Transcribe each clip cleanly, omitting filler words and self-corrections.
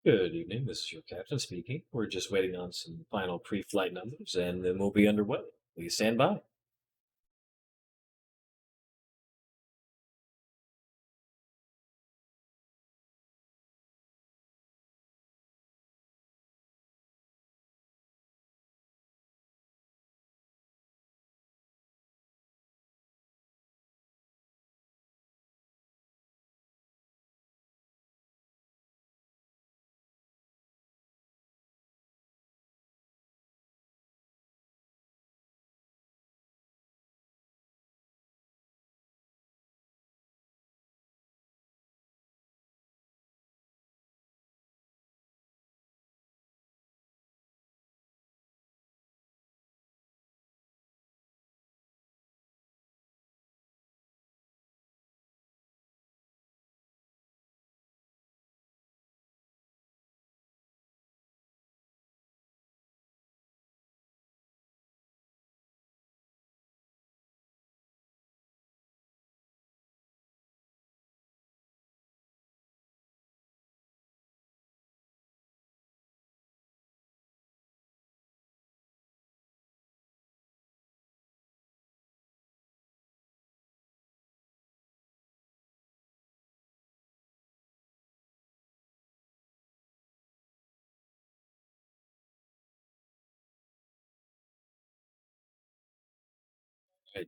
Good evening, this is your captain speaking. We're just waiting on some final pre-flight numbers, and then we'll be underway. Please stand by.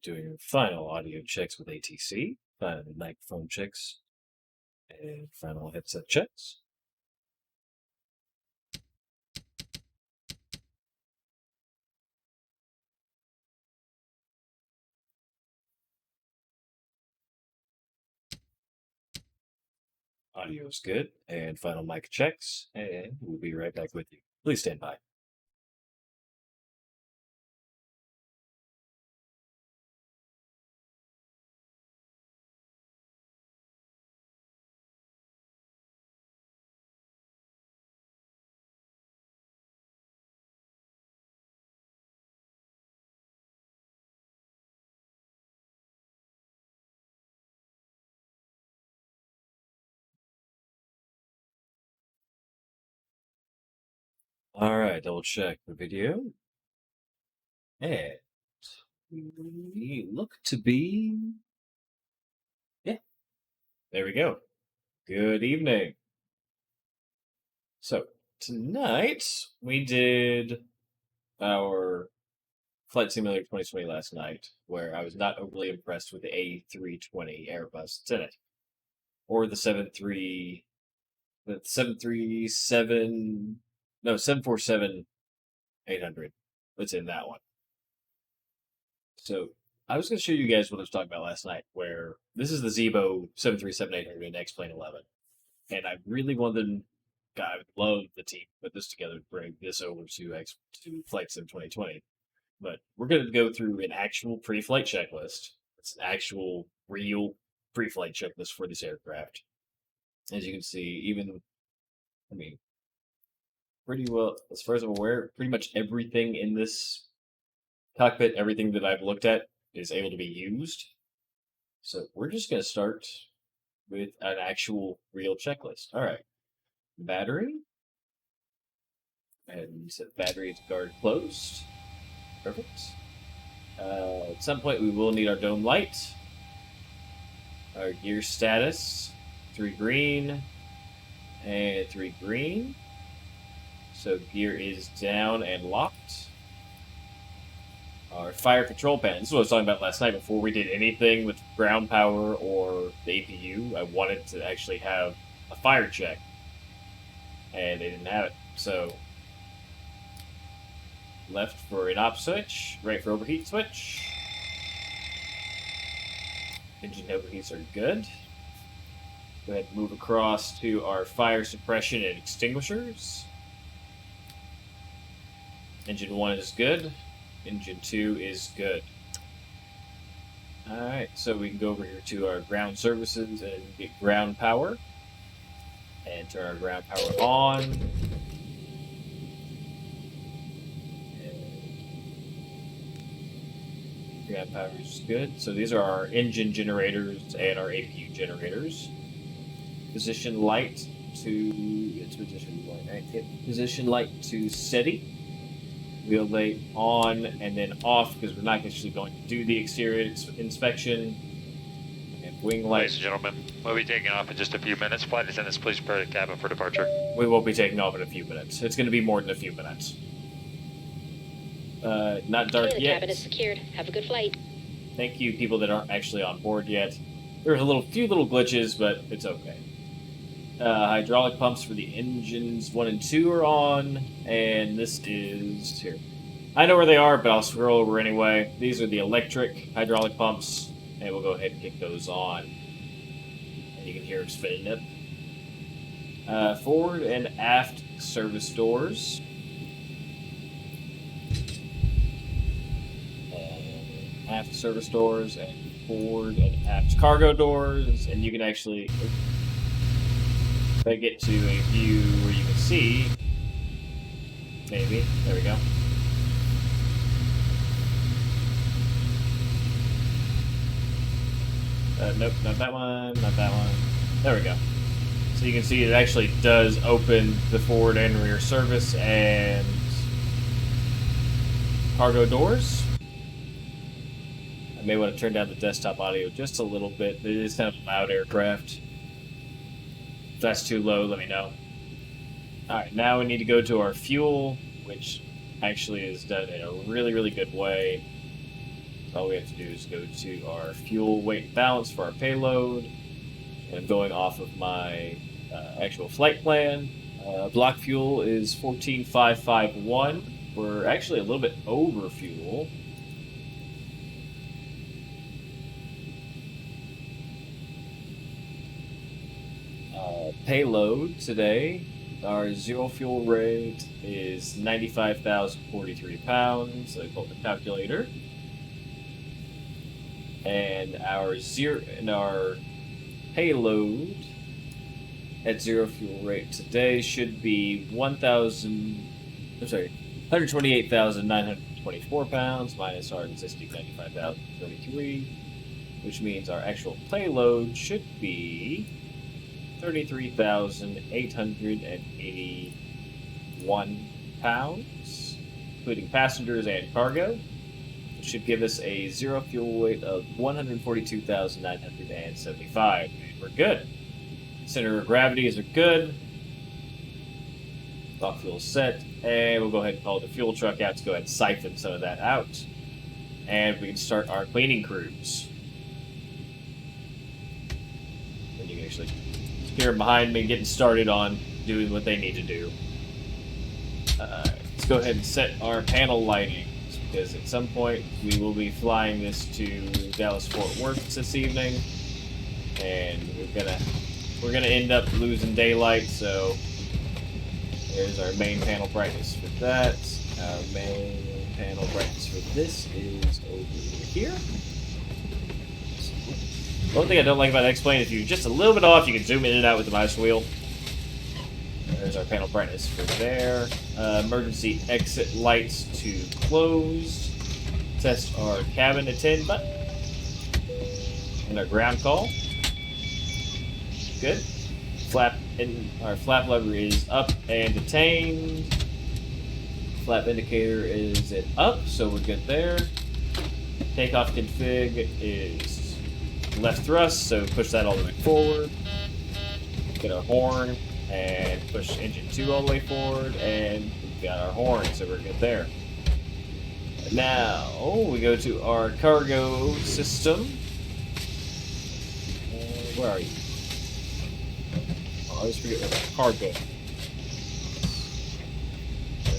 Doing final audio checks with ATC, final microphone checks, and final headset checks. Audio is good, and final mic checks, and we'll be right back with you. Please stand by. All right, double check the video, and we look to be, yeah, there we go. Good evening. So tonight we did our Flight Simulator 2020 last night, where I was not overly impressed with the A320 Airbus that's in it, or the 737, no 747-800 that's in that one. So I was going to show you guys what I was talking about last night, where this is the Zebo 737-800 in X-Plane 11, and I really wanted. God, I would love the team put this together to bring this over to Flight Sim 2020. But we're going to go through an actual pre-flight checklist. It's an actual, real pre-flight checklist for this aircraft. As you can see, even, I mean, pretty well, as far as I'm aware, pretty much everything in this cockpit, everything that I've looked at, is able to be used. So we're just going to start with an actual, real checklist. All right. Battery. And set battery to guard closed. Perfect. At some point, we will need our dome light. Our gear status, 3 green and 3 green. So gear is down and locked. Our fire control panel. This is what I was talking about last night before we did anything with ground power or the APU. I wanted to actually have a fire check, and they didn't have it. So left for an op switch, right for overheat switch. Engine overheats are good. Go ahead and move across to our fire suppression and extinguishers. Engine 1 is good. Engine 2 is good. Alright, so we can go over here to our ground services and get ground power. And turn our ground power on. And ground power is good. So these are our engine generators and our APU generators. Position light to its position point, right? Hit position light to steady. Wheel light on and then off because we're not actually going to do the exterior inspection. And wing light. Ladies and gentlemen, we'll be taking off in just a few minutes. Flight attendants, please prepare the cabin for departure. We won't be taking off in a few minutes. It's going to be more than a few minutes. Not dark the yet. cabin is secured. Have a good flight. Thank you, people that aren't actually on board yet. There's a few little glitches, but it's okay. Hydraulic pumps for the engines 1 and 2 are on, and this is here. I know where they are, but I'll scroll over anyway. These are the electric hydraulic pumps, and we'll go ahead and kick those on. And you can hear them spinning it. Forward and aft service doors. Aft service doors and forward and aft cargo doors, and you can actually, if I get to a view where you can see, maybe, there we go. Nope, not that one, not that one. There we go. So you can see it actually does open the forward and rear service and cargo doors. I may want to turn down the desktop audio just a little bit. It is kind of a loud aircraft. If that's too low, let me know. Alright, now we need to go to our fuel, which actually is done in a really, really good way. All we have to do is go to our fuel weight balance for our payload. And I'm going off of my actual flight plan. Block fuel is 14,551. We're actually a little bit over fuel. Payload today, our zero fuel rate is 95,043 pounds. So I pulled the calculator, and our payload at zero fuel rate today should be 128,924 pounds minus our existing 95,033, which means our actual payload should be 33,881 pounds, including passengers and cargo, which should give us a zero fuel weight of 142,975. We're good. Center of gravities are good. Block fuel set, and we'll go ahead and call the fuel truck out to go ahead and siphon some of that out. And we can start our cleaning cruise. And you can actually hear behind me getting started on doing what they need to do. Let's go ahead and set our panel lighting, because at some point we will be flying this to Dallas-Fort Worth this evening, and we're gonna end up losing daylight. So there's our main panel brightness for that. Our main panel brightness for this is over here. One thing I don't like about X-Plane, if you're just a little bit off, you can zoom in and out with the mouse wheel. There's our panel brightness for there. Emergency exit lights to closed. Test our cabin attend button. And our ground call. Good. Our flap lever is up and detained. Flap indicator is at up, so we're good there. Takeoff config is left thrust, so push that all the way forward. Get our horn and push engine 2 all the way forward, and we've got our horn, so we're good there. Now we go to our cargo system. Where are you? I always forget where the cargo is.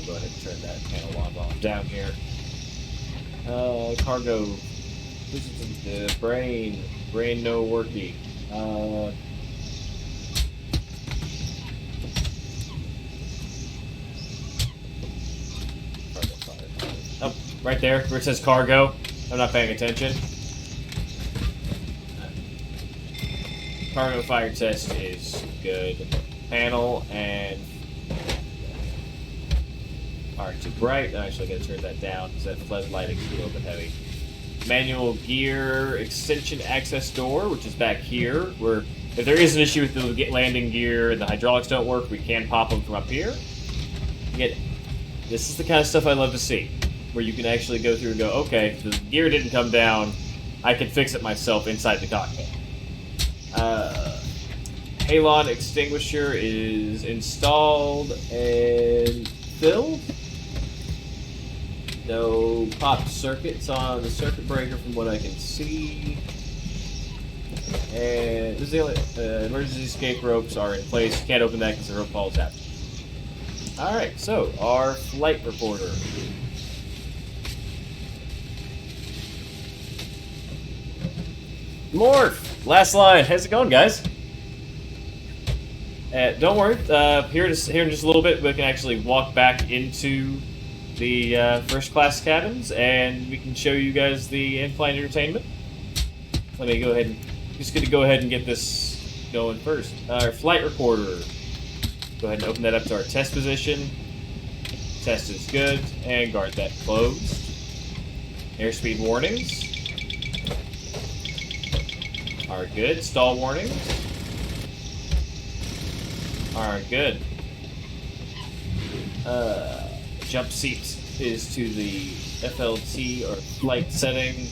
Go ahead and turn that panel on while I'm down here. Cargo. This is the brain. Brain no worky. Oh, right there where it says cargo. I'm not paying attention. Cargo fire test is good. Panel and aren't too bright. I'm actually going to turn that down because that floodlighting is a little bit heavy. Manual gear extension access door, which is back here. We're If there is an issue with the landing gear and the hydraulics don't work, we can pop them from up here. Again, this is the kind of stuff I love to see, where you can actually go through and go, okay, the gear didn't come down, I can fix it myself inside the cockpit. Halon extinguisher is installed and filled. No popped circuits on the circuit breaker from what I can see. And this is the only emergency escape ropes are in place. You can't open that because the rope falls out. Alright, so our flight reporter. Morph! Last line. How's it going, guys? Don't worry. Here in just a little bit, we can actually walk back into the first class cabins, and we can show you guys the in-flight entertainment. Let me go ahead and just going to go ahead and get this going first. Our flight recorder. Go ahead and open that up to our test position. Test is good, and guard that closed. Airspeed warnings are good. Stall warnings are good. Jump seat is to the FLT or flight setting.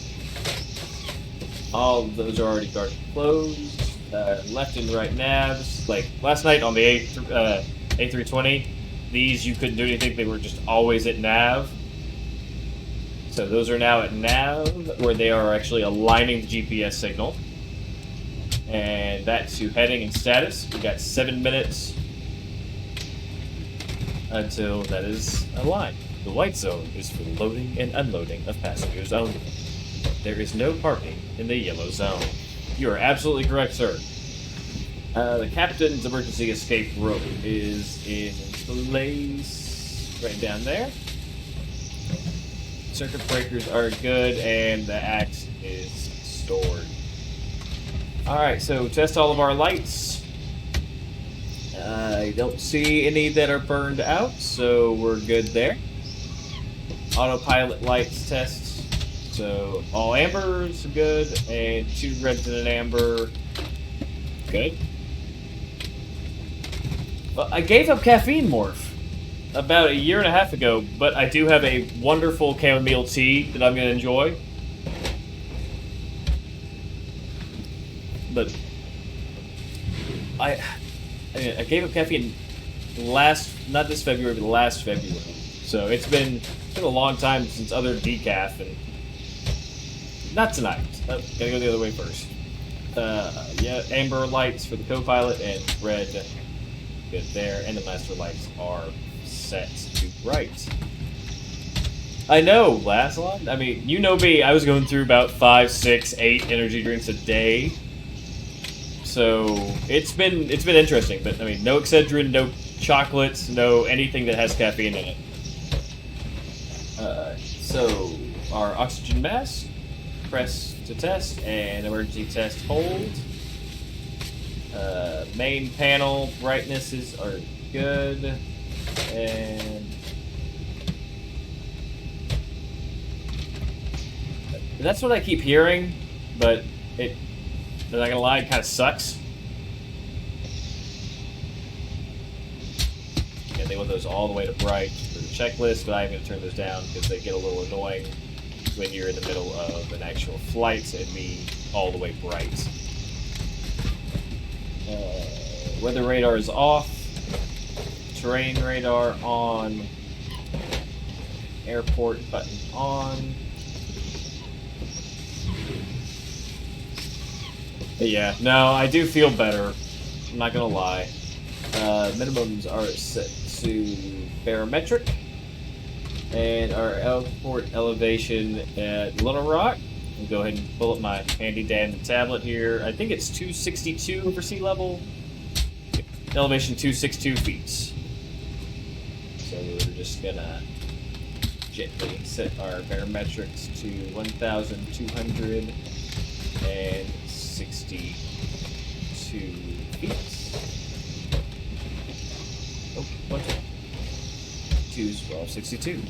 All of those are already guarded closed. Left and right navs. Like last night on the A320, these you couldn't do anything. They were just always at nav. So those are now at nav, where they are actually aligning the GPS signal. And that's to heading and status. We got 7 minutes until that is aligned. The white zone is for loading and unloading of passengers only. There is no parking in the yellow zone. You are absolutely correct, sir. The captain's emergency escape rope is in place right down there. Circuit breakers are good, and the axe is stored. Alright, so test all of our lights. I don't see any that are burned out, so we're good there. Autopilot lights test. So all ambers are good, and 2 reds and an amber. Good. Well, I gave up caffeine, Morph, about 1.5 years ago, but I do have a wonderful chamomile tea that I'm going to enjoy. But I gave up caffeine not this February, but last February. So it's been a long time since other decaf, and not tonight. Gotta go the other way first. Yeah, amber lights for the co-pilot and red, good there, and the master lights are set to bright. I know, Laslon. I mean, you know me. I was going through about 5, 6, 8 energy drinks a day. So it's been interesting, but I mean, no Excedrin, no chocolates, no anything that has caffeine in it. So our oxygen mask, press to test, and emergency test hold. Main panel brightnesses are good, and that's what I keep hearing, but I'm not gonna lie, it kind of sucks. Yeah, they want those all the way to bright for the checklist, but I'm gonna turn those down because they get a little annoying when you're in the middle of an actual flight and be all the way bright. Weather radar is off. Terrain radar on. Airport button on. Yeah, no, I do feel better. I'm not gonna lie. Minimums are set to barometric. And our airport elevation at Little Rock. I'll go ahead and pull up my handy dandy tablet here. I think it's 262 for sea level. Elevation 262 feet. So we're just gonna gently set our barometrics to 1,262 feet. Oh, 1,262.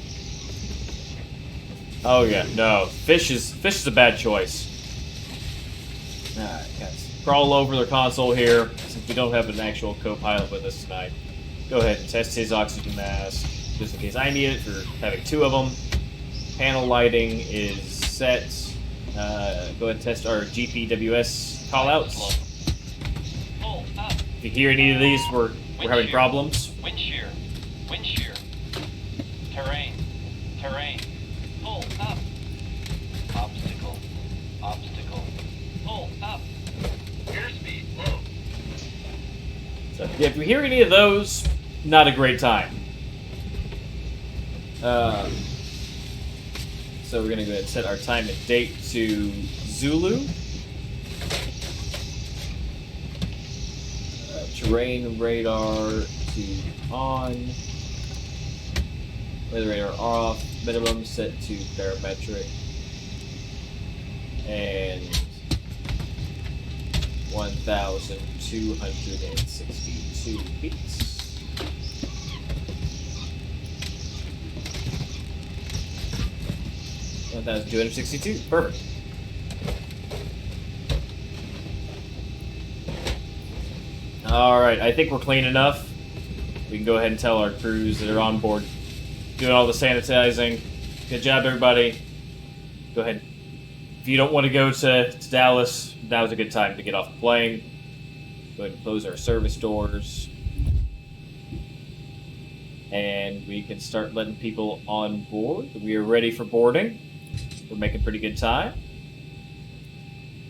Oh yeah, no. Fish is a bad choice. Alright, guys. crawl over their console here, since we don't have an actual co-pilot with us tonight. Go ahead and test his oxygen mask, just in case I need it for having 2 of them. Panel lighting is set. Go ahead and test our GPWS callouts. If you hear any of these, we're having problems. Wind shear. Wind shear. Terrain. Terrain. Pull up. Obstacle. Obstacle. Pull up. Airspeed low. So if we hear any of those, not a great time. So we're gonna go ahead and set our time and date to Zulu. Terrain radar to on. Weather radar off. Minimum set to barometric. And 1,262 feet. 1,262. Perfect. Alright, I think we're clean enough. We can go ahead and tell our crews that are on board doing all the sanitizing. Good job, everybody. Go ahead. If you don't want to go to Dallas, now's a good time to get off the plane. Go ahead and close our service doors. And we can start letting people on board. We are ready for boarding. We're making pretty good time.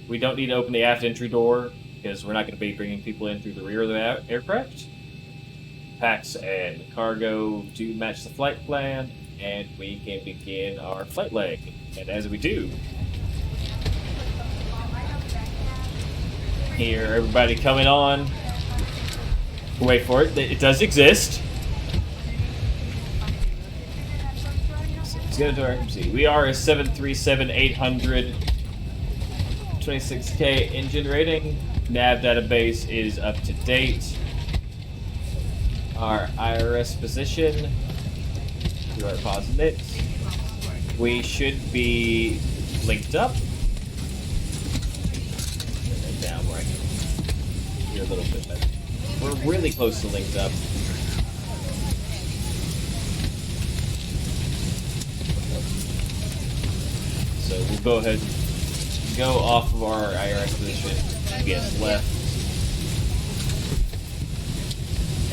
We don't need to open the aft entry door because we're not going to be bringing people in through the rear of the aircraft. Packs and cargo do match the flight plan, and we can begin our flight leg. And as we do, here, everybody coming on. Wait for it. It does exist. Let's go to our MC. We are a 737-800, 26K engine rating. Nav database is up to date. Our IRS position. Do our positives. We should be linked up. Turn that down right. You're a little bit better. We're really close to linked up. So we'll go ahead and go off of our IRS position, GPS left,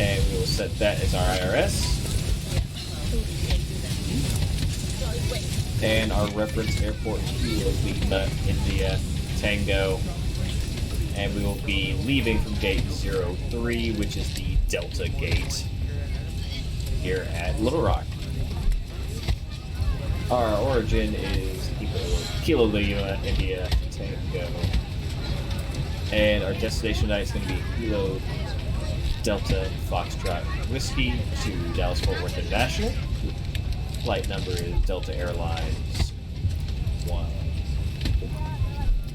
and we will set that as our IRS. And our reference airport Kilo Lima, India, Tango. And we will be leaving from gate 03, which is the Delta gate here at Little Rock. Our origin is Kilo Lima, India, Tango. And our destination tonight is going to be Kilo Delta Foxtrot Whiskey to Dallas Fort Worth International. Flight number is Delta Airlines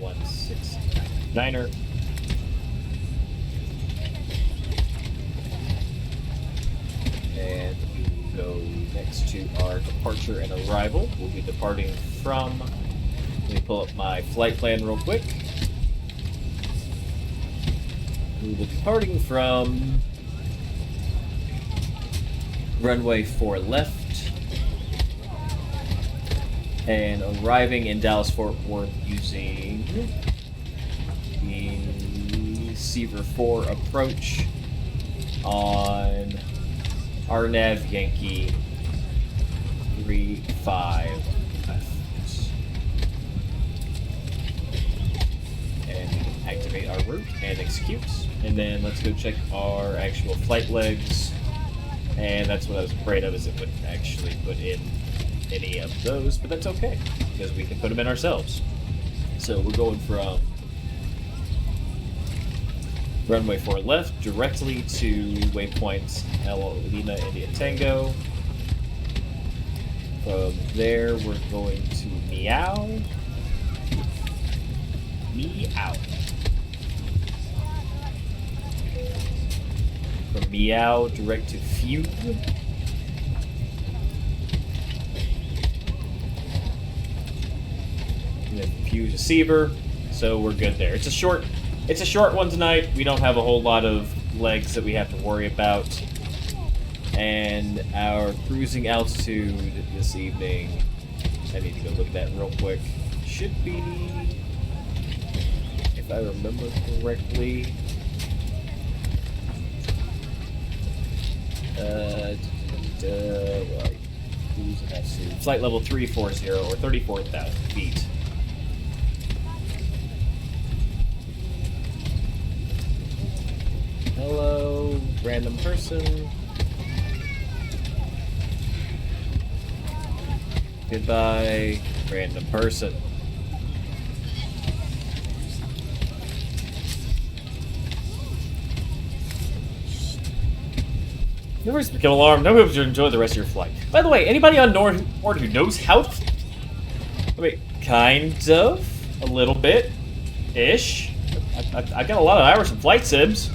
1699er. And we will go next to our departure and arrival. We'll be departing from, let me pull up my flight plan real quick. We will be departing from runway 4 left and arriving in Dallas Fort Worth using the Seaver 4 approach on RNAV Yankee 35 left. And we can activate our route and execute. And then let's go check our actual flight legs. And that's what I was afraid of, is it wouldn't actually put in any of those, but that's okay, because we can put them in ourselves. So we're going from runway 4 left directly to waypoint Lima India Tango. From there, we're going to Meow. Meow. From Meow, direct to Fugue. And then Fugue to Seaver. So we're good there. It's It's a short one tonight. We don't have a whole lot of legs that we have to worry about. And our cruising altitude this evening, I need to go look at that real quick, should be, if I remember correctly, flight level 340 or 34,000 feet. Hello, random person. Goodbye, random person. No reason to become alarmed. No reason to enjoy the rest of your flight. By the way, anybody on board who knows how to... Wait, kind of? A little bit? Ish? I've got a lot of hours in flight sims.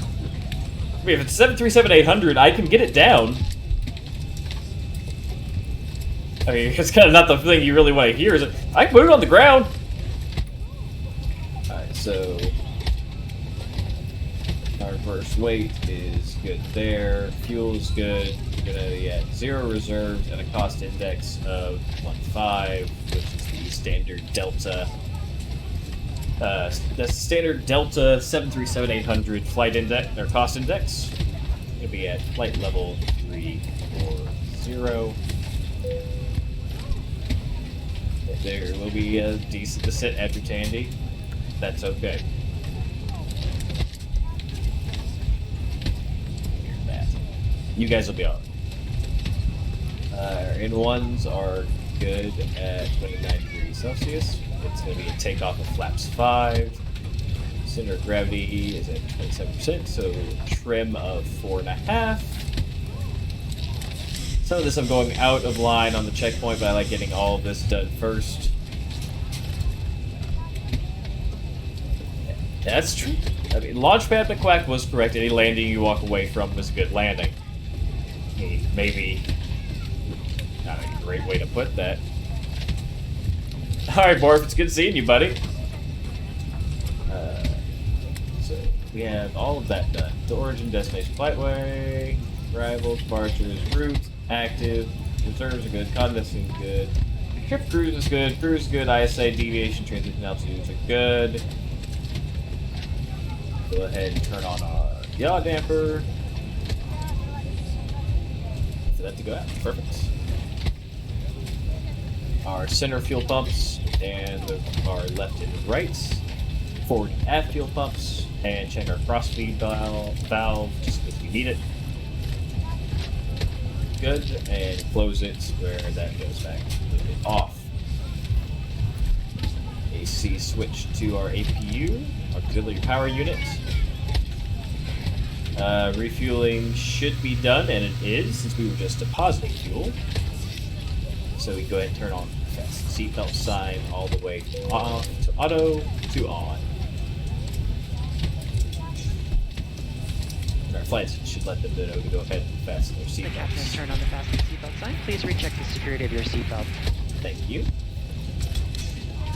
I mean, if it's 737-800, I can get it down. I mean, it's kind of not the thing you really want to hear, is it? I can put it on the ground! Alright, so... our reverse weight is good there. Fuel is good. We're going to be at 0 reserves and a cost index of 1.5, which is the standard Delta. The standard Delta 737-800 flight index, or cost index. It's going to be at flight level 340. There will be a decent descent after Tandy. That's okay. You guys will be on. Our in-ones are good at 29 degrees Celsius. It's going to be a takeoff of flaps 5. Center of gravity is at 27%, so trim of 4.5. Some of this I'm going out of line on the checkpoint, but I like getting all of this done first. That's true. I mean, Launchpad McQuack was correct. Any landing you walk away from was a good landing. Maybe not a great way to put that. Alright, Borf, it's good seeing you, buddy. So, we have all of that done. The origin, destination, flightway, arrival, departures, route, active, reserves are good, condensing is good, trip cruise is good, ISA, deviation, transition altitudes are good. Go ahead and turn on our yaw damper. For that to go out. Perfect. Our center fuel pumps and our left and right, forward and aft fuel pumps, and check our cross feed valve just because we need it. Good, and close it where that goes back completely off. AC switch to our APU, auxiliary power unit. Refueling should be done, and it is, since we were just depositing fuel. So we go ahead and turn on the seatbelt sign all the way off to auto to on. And our flights should let them know to go ahead and fasten their The captain has seatbelts. turned on the fasten seatbelt sign. Please recheck the security of your seatbelt. Thank you.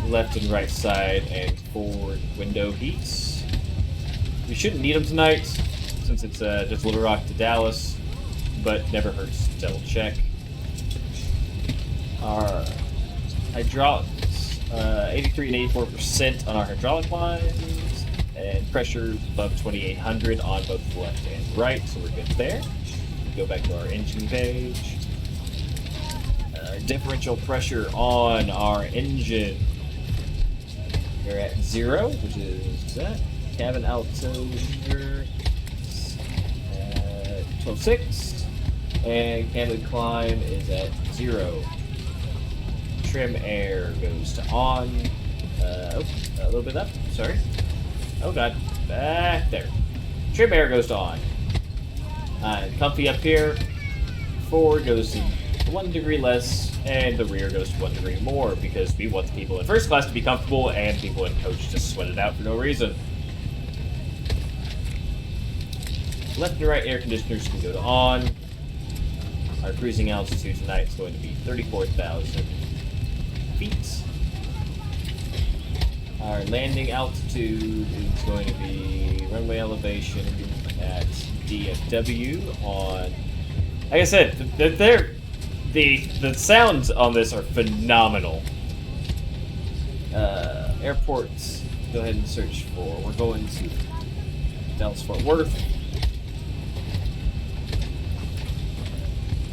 Left and right side and forward window heats. We shouldn't need them tonight, since it's just Little Rock to Dallas, but never hurts to double check. Our hydraulics, 83 and 84% on our hydraulic lines, and pressure above 2800 on both the left and right, so we're good there. We go back to our engine page. Differential pressure on our engine. We're at 0, which is that. Cabin altitude 12.6, and cabin climb is at 0. Trim air goes to on. A little bit up. Sorry. Oh god. Back there. Trim air goes to on. Comfy up here. Forward goes to 1 degree less, and the rear goes to 1 degree more because we want the people in first class to be comfortable and people in coach to sweat it out for no reason. Left and right air conditioners can go to on. Our cruising altitude tonight is going to be 34,000 feet. Our landing altitude is going to be runway elevation at DFW on. Like I said, the sounds on this are phenomenal. Airports. Go ahead and search for. We're going to Dallas Fort Worth.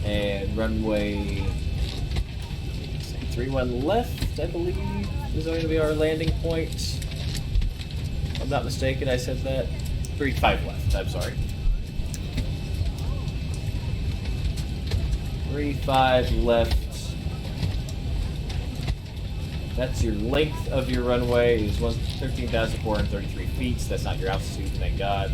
And runway 31 left, I believe, is going to be our landing point. If I'm not mistaken, I said that. 35 left, I'm sorry. 35 left. That's your length of your runway, is 13,433 feet. That's not your altitude, thank God.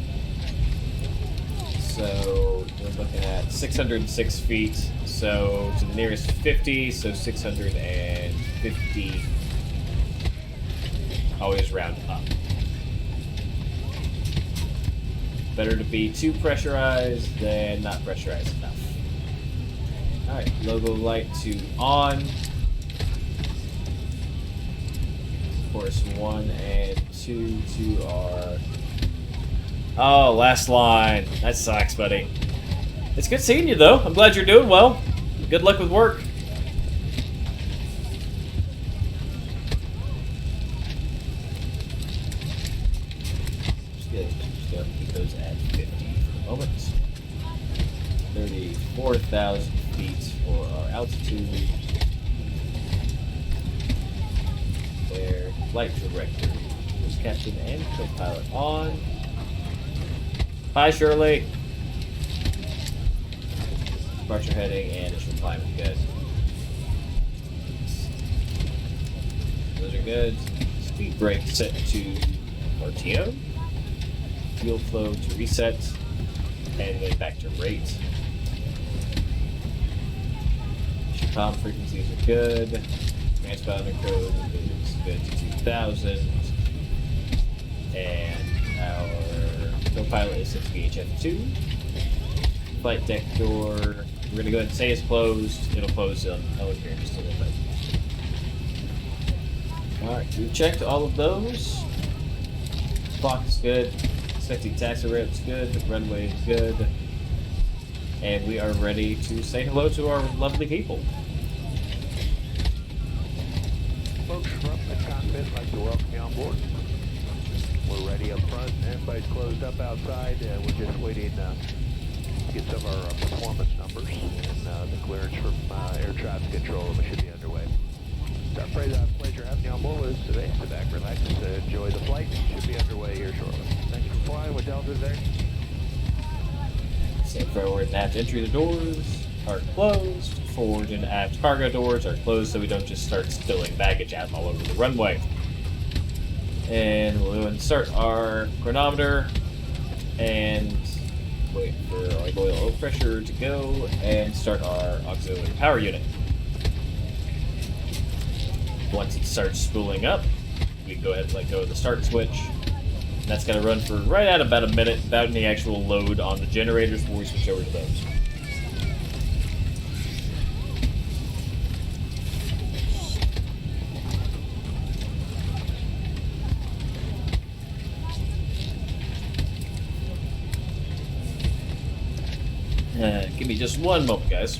So we're looking at 606 feet. So to the nearest 50, so 650. Always round up. Better to be too pressurized than not pressurized enough. Alright, logo light to on. Course 1 and 2 to our... Oh, last line. That sucks, buddy. It's good seeing you, though. I'm glad you're doing well. Good luck with work. Just gonna keep those at 50 for the moment. 34,000 feet for our altitude. There, flight director, was captain and co-pilot on. Hi, Shirley. Departure heading and initial climb, guys. Those are good. Speed brake set to RTO. Fuel flow to reset. And then back to rate. Comm frequencies are good. Transponder code is good to 2000. And our co-pilot is set to VHF2. Flight deck door. We're going to go ahead and say it's closed. It'll close on here in just a little bit. Alright, we've checked all of those. Clock is good. Safety taxi ramp's good. Runway is good. And we are ready to say hello to our lovely people. Folks from the cockpit, I'd like to welcome you on board. We're ready up front. Everybody's closed up outside. We're just waiting to get some of our performance numbers and the clearance from air traffic control. We should be underway. It's our pleasure having you on board with us today. Sit back, relax, enjoy the flight. Should be underway here shortly. Thanks for flying with Delta there. So forward and aft entry doors are closed. Forward and aft cargo doors are closed so we don't just start spilling baggage out all over the runway. And we'll go and start our chronometer and wait for our oil pressure to go and start our auxiliary power unit. Once it starts spooling up, we can go ahead and let go of the start switch. And that's going to run for right at about a minute without any actual load on the generators before we switch over to those. Give me just one moment, guys.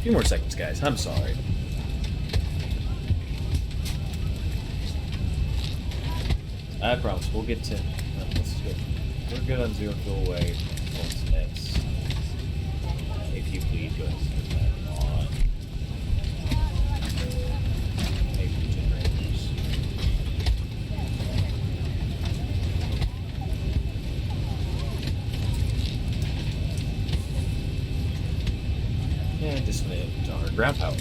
A few more seconds, guys. I'm sorry. I promise, we'll get to... No, let's go. We're good on zero fuel away. Once X. If you please, go ahead and put that on. Maybe generators. And disconnect our ground power.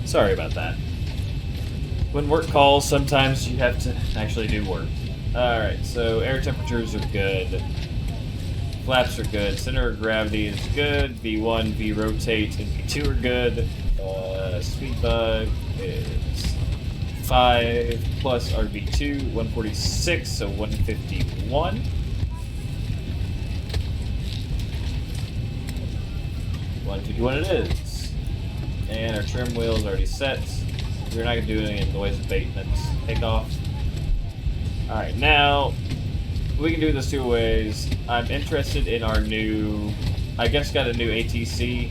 Sorry about that. When work calls, sometimes you have to actually do work. Alright, so air temperatures are good. Flaps are good. Center of gravity is good. V1, V rotate, and V2 are good. Speed bug is 5 plus RV2, 146, so 151. It is. And our trim wheel is already set. We're not going to do any noise abatement takeoff. Alright, now we can do this two ways. I'm interested in our new, I guess got a new ATC.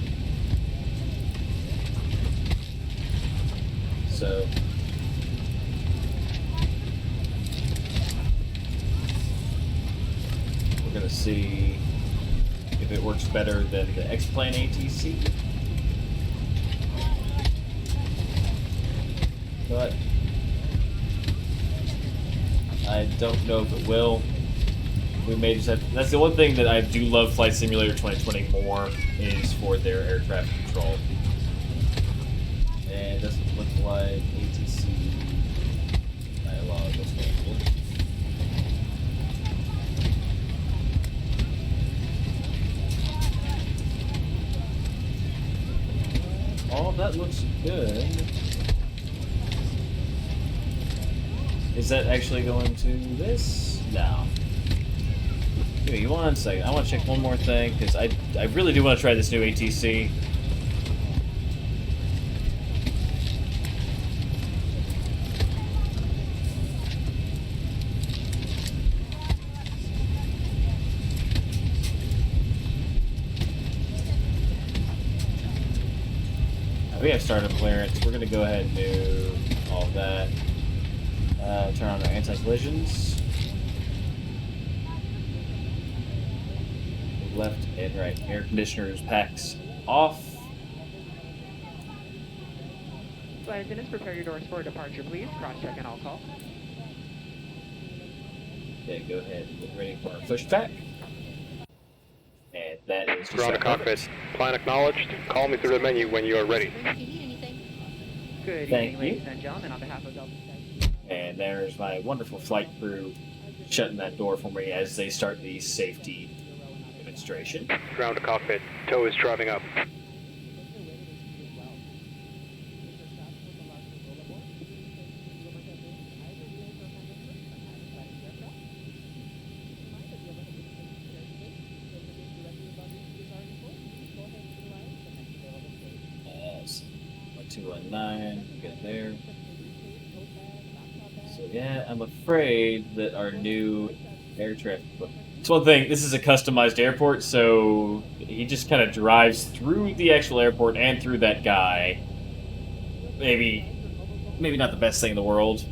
So we're going to see if it works better than the X-Plane ATC. But I don't know if it will. We may just have. That's the one thing that I do love Flight Simulator 2020 more is for their air traffic control. And it doesn't look like ATC dialogue is available. All of that looks good. Is that actually going to this? No. Give me 1 second. I want to check one more thing, because I really do want to try this new ATC. We have startup clearance. We're going to go ahead and do all of that. Turn on our anti-collisions. Left and right. Air conditioners, packs off. Flight attendants, prepare your doors for departure, please. Cross-check and all call. Yeah, go ahead and get ready for our pushback. And that is just Ground to cockpit. Plan acknowledged. Call me through the menu when you are ready. Good Thank evening, you. ladies and gentlemen. On behalf of Delta Sky. And there's my wonderful flight crew shutting that door for me as they start the safety demonstration. Ground to cockpit. Tow is driving up. Yes. 1219, good there. So yeah, I'm afraid that our new air traffic. It's one thing. This is a customized airport, so he just kind of drives through the actual airport and through that guy. Maybe not the best thing in the world,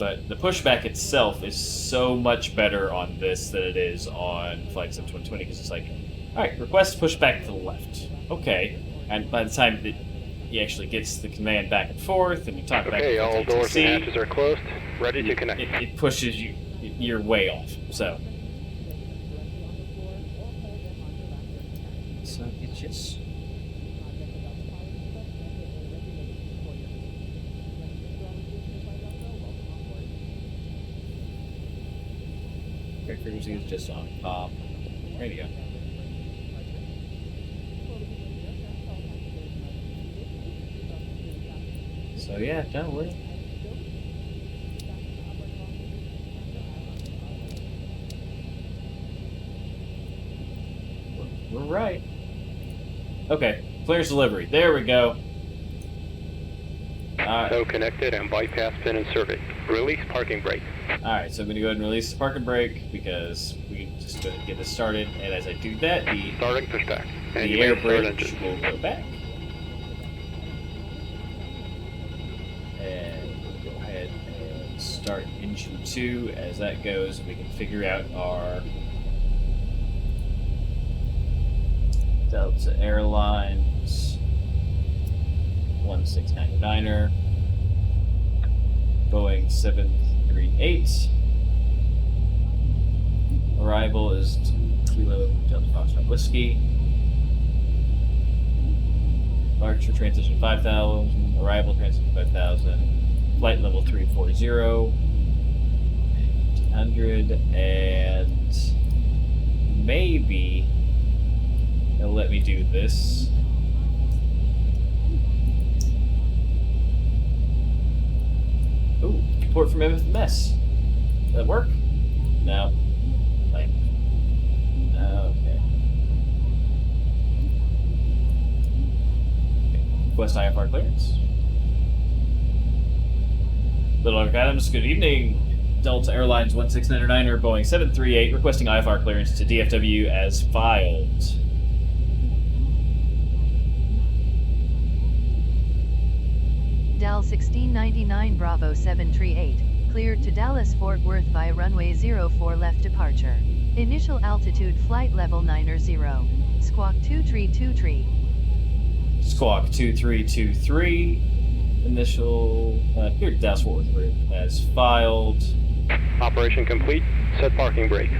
but the pushback itself is so much better on this than it is on Flight Sim 2020 because it's like, all right, request pushback to the left. Okay, and by the time that he actually gets the command back and forth, and you talk back Okay, and all forth to doors and ATC, hatches are closed. Ready to connect. it pushes you. You're way off. So it's just. Air frequency is just on pop radio. Oh yeah, no, we're right. Okay, clearance delivery. There we go. Alright. So connected and bypass pin and survey. Release parking brake. Alright, so I'm going to go ahead and release the parking brake because we just going to get this started. And as I do that, Starting pushback. And the you air may start brake engine. will go back. And we'll go ahead and start engine 2. As that goes, we can figure out our Delta Airlines 1699er, Boeing 738. Arrival is Kilo Delta Foxtrot Whiskey. Departure transition 5000. Arrival transition 5000. Flight level 340. 100 and maybe it'll let me do this. Ooh, report from MFMS. Does that work? No. Lame. Okay. Request IFR clearance. Little Rock Adams, good evening. Delta Airlines 1699er, Boeing 738, requesting IFR clearance to DFW as filed. Dal 1699 Bravo 738, cleared to Dallas-Fort Worth via runway 04 left departure. Initial altitude flight level 90. Squawk 2323. Squawk 2323. Initial, here to Dallas-Fort Worth as filed. Operation complete. Set parking brake.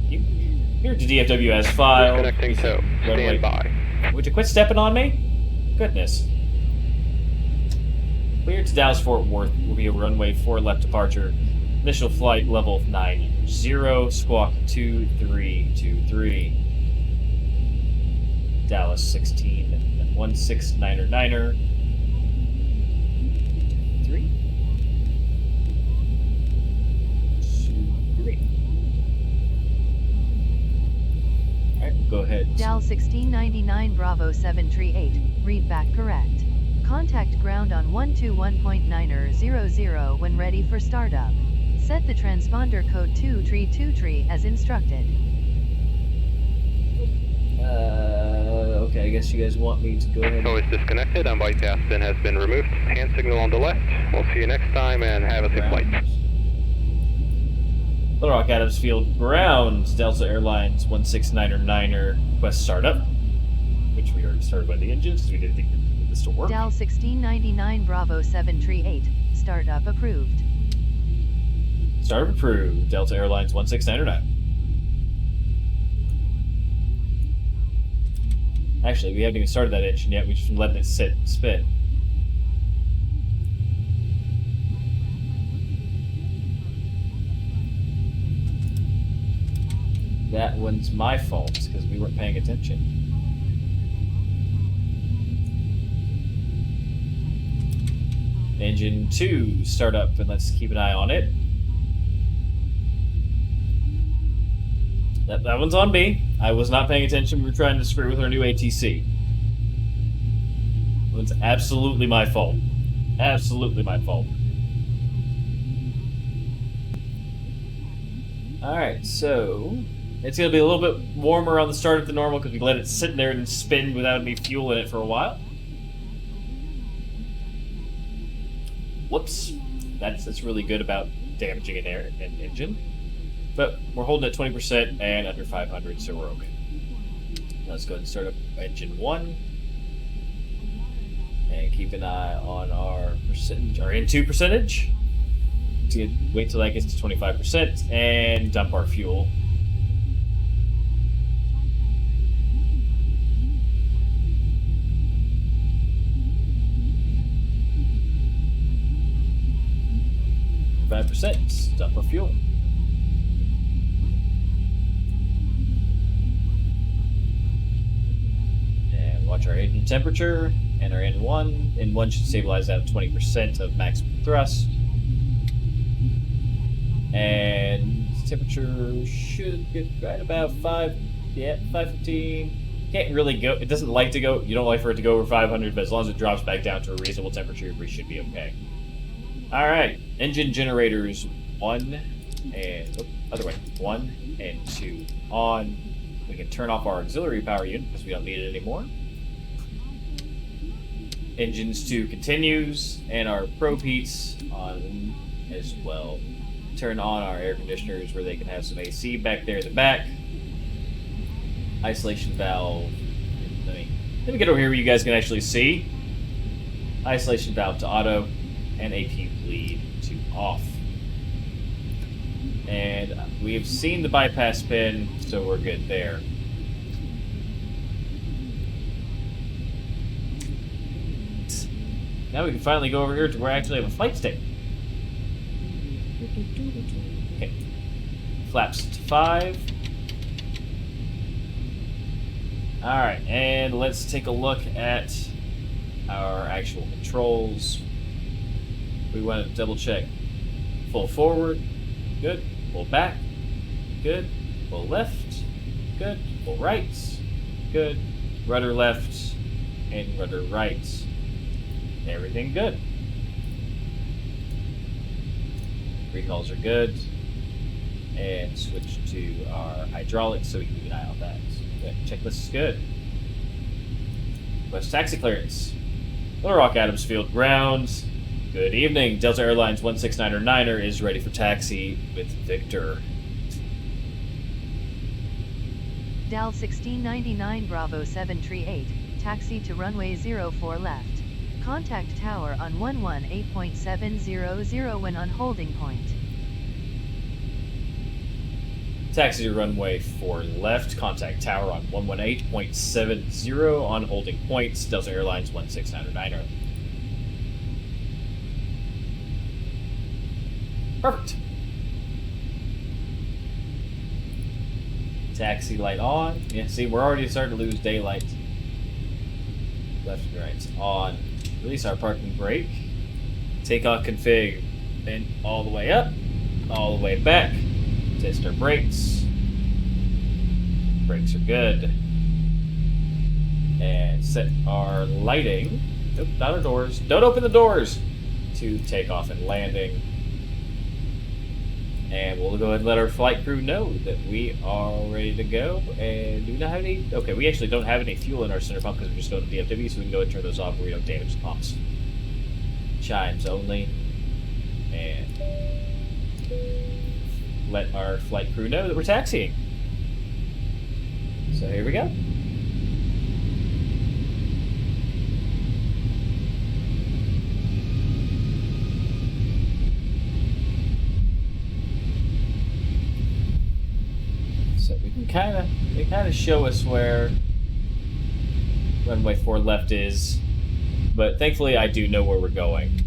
Here to DFW as filed. Disconnecting tow. Stand by. Would you quit stepping on me? Goodness. Clear to Dallas-Fort Worth will be a runway 4 left departure. Initial flight level 90. Squawk 2323. Dallas 1699er. 3. 2, 3. Alright, we'll go ahead. Dal 1699 Bravo 738, read back correct. Contact ground on 121.900 when ready for startup. Set the transponder code 2323 as instructed. Okay, I guess you guys want me to go ahead. Tow is disconnected and bypass pin has been removed. Hand signal on the left. We'll see you next time and have a safe flight. Little Rock Adams Field ground, Delta Airlines 1699er, request startup, which we already started by the engines because we didn't think this to work. Dal 1699 Bravo 738, startup approved. Startup approved, Delta Airlines 1699. Actually, we haven't even started that engine yet, we've just been letting it sit and spin. That one's my fault, because we weren't paying attention. Engine 2, start up, and let's keep an eye on it. That one's on me. I was not paying attention. We were trying to screw with our new ATC. That one's absolutely my fault. Absolutely my fault. Alright, so it's going to be a little bit warmer on the start than normal because we let it sit there and spin without any fuel in it for a while. Whoops. That's really good about damaging an engine. But we're holding at 20% and under 500, so we're okay. Let's go ahead and start up engine 1. And keep an eye on our percentage, our N2 percentage. Wait till that gets to 25% and dump our fuel. Dump our fuel. And watch change our engine temperature and our N1. N1 should stabilize at 20% of maximum thrust. And temperature should get right about 515. Can't really go, it doesn't like to go, you don't like for it to go over 500, but as long as it drops back down to a reasonable temperature, we should be okay. Alright, engine generators 1 and, other way, 1 and 2 on. We can turn off our auxiliary power unit because we don't need it anymore. Engines 2 continues, and our probe heats on as well. Turn on our air conditioners where they can have some AC back there in the back. Isolation valve. Let me get over here where you guys can actually see. Isolation valve to auto, and AP bleed to off. And we've seen the bypass pin, so we're good there. Now we can finally go over here to where I actually have a flight stick. Okay. Flaps to 5. Alright, and let's take a look at our actual controls. We want to double check full forward. Good. Pull back. Good. Pull left. Good. Pull right. Good. Rudder left. And rudder right. Everything good. Recalls are good. And switch to our hydraulics so we can keep an eye on that. Okay, checklist is good. West taxi clearance. Little Rock Adams Field grounds. Good evening. Delta Airlines 169er is ready for taxi with Victor. DAL 1699 Bravo 738, taxi to runway 04 left. Contact tower on 118.700 when on holding point. Taxi to runway 4 left. Contact tower on 118.70 on holding points. Delta Airlines 169er. Perfect. Taxi light on. Yeah, see, we're already starting to lose daylight. Left and right. On. Release our parking brake. Takeoff config. Then all the way up. All the way back. Test our brakes. Brakes are good. And set our lighting. Nope, not our doors. Don't open the doors! To takeoff and landing. And we'll go ahead and let our flight crew know that we are ready to go. And do we not have any? Okay, we actually don't have any fuel in our center pump because we're just going to DFW, so we can go ahead and turn those off where we don't damage the pumps. Chimes only. And let our flight crew know that we're taxiing. So here we go. So they kind of show us where runway 4 left is, but thankfully I do know where we're going.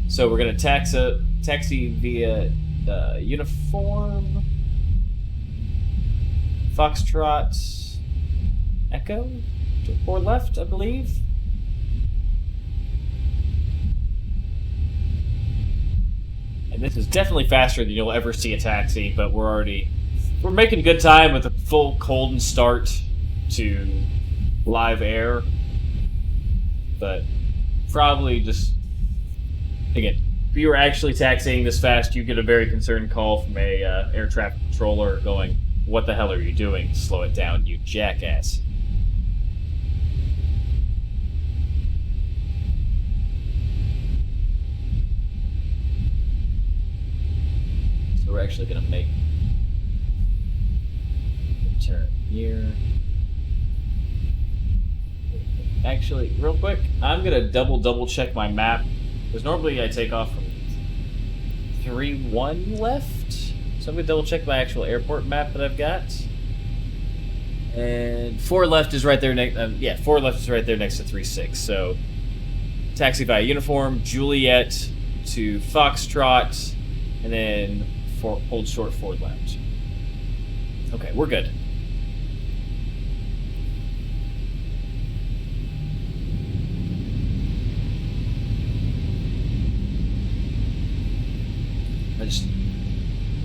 So we're going to taxi via uniform Foxtrot Echo to 4 left, I believe. And this is definitely faster than you'll ever see a taxi, but we're making good time with a full Colden start to live air. But probably just, again, if you were actually taxiing this fast, you get a very concerned call from a air traffic controller going, "What the hell are you doing? Slow it down, you jackass." So we're actually going to make a turn here. Actually, real quick, I'm going to double check my map. Because normally I take off from 3-1 left. So I'm going to double check my actual airport map that I've got. And 4 left is right there next 4 left is right there next to 3-6. So taxi via uniform, Juliet to Foxtrot, and then hold short 4 left. Okay, we're good.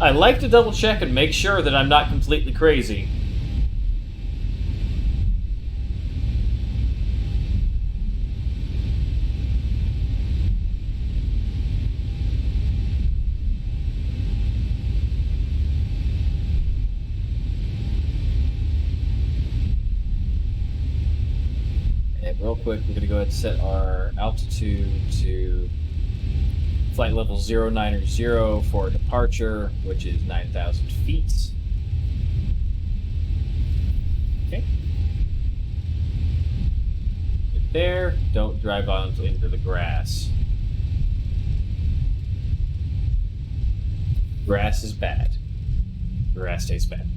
I like to double check and make sure that I'm not completely crazy. And real quick, we're going to go ahead and set our altitude to flight level 090 for departure, which is 9,000 feet. Okay. Get there. Don't drive on into the grass. Grass is bad. Grass tastes bad.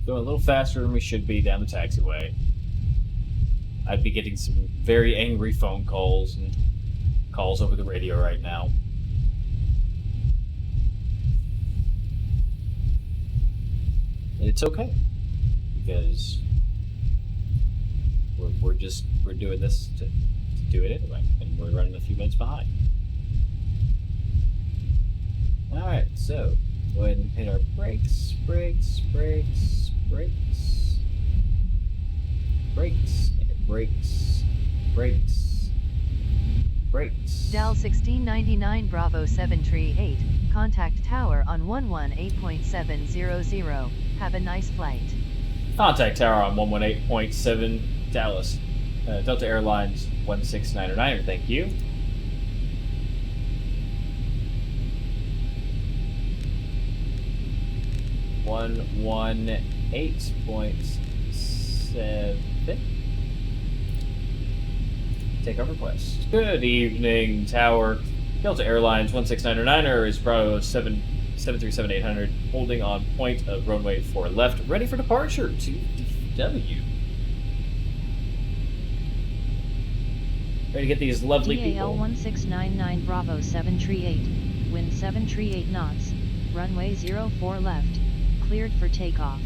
Going a little faster than we should be down the taxiway. I'd be getting some very angry phone calls and calls over the radio right now. And it's okay, because we're doing this to do it anyway, and we're running a few minutes behind. All right, so go ahead and hit our brakes, brakes, brakes, brakes, brakes, and brakes, brakes, brakes. DAL 1699 Bravo 738, contact tower on 118.700. Have a nice flight. Contact tower on 118.7 Dallas. Delta Airlines 16909, thank you. One 8.7. Take our request. Good evening, Tower. Delta Airlines 16909 is Bravo 737-800, holding on point of runway 4 left, ready for departure to DFW. Ready to get these lovely DAL people. 1699 Bravo 738, wind 738 knots, runway 04 left, cleared for takeoff.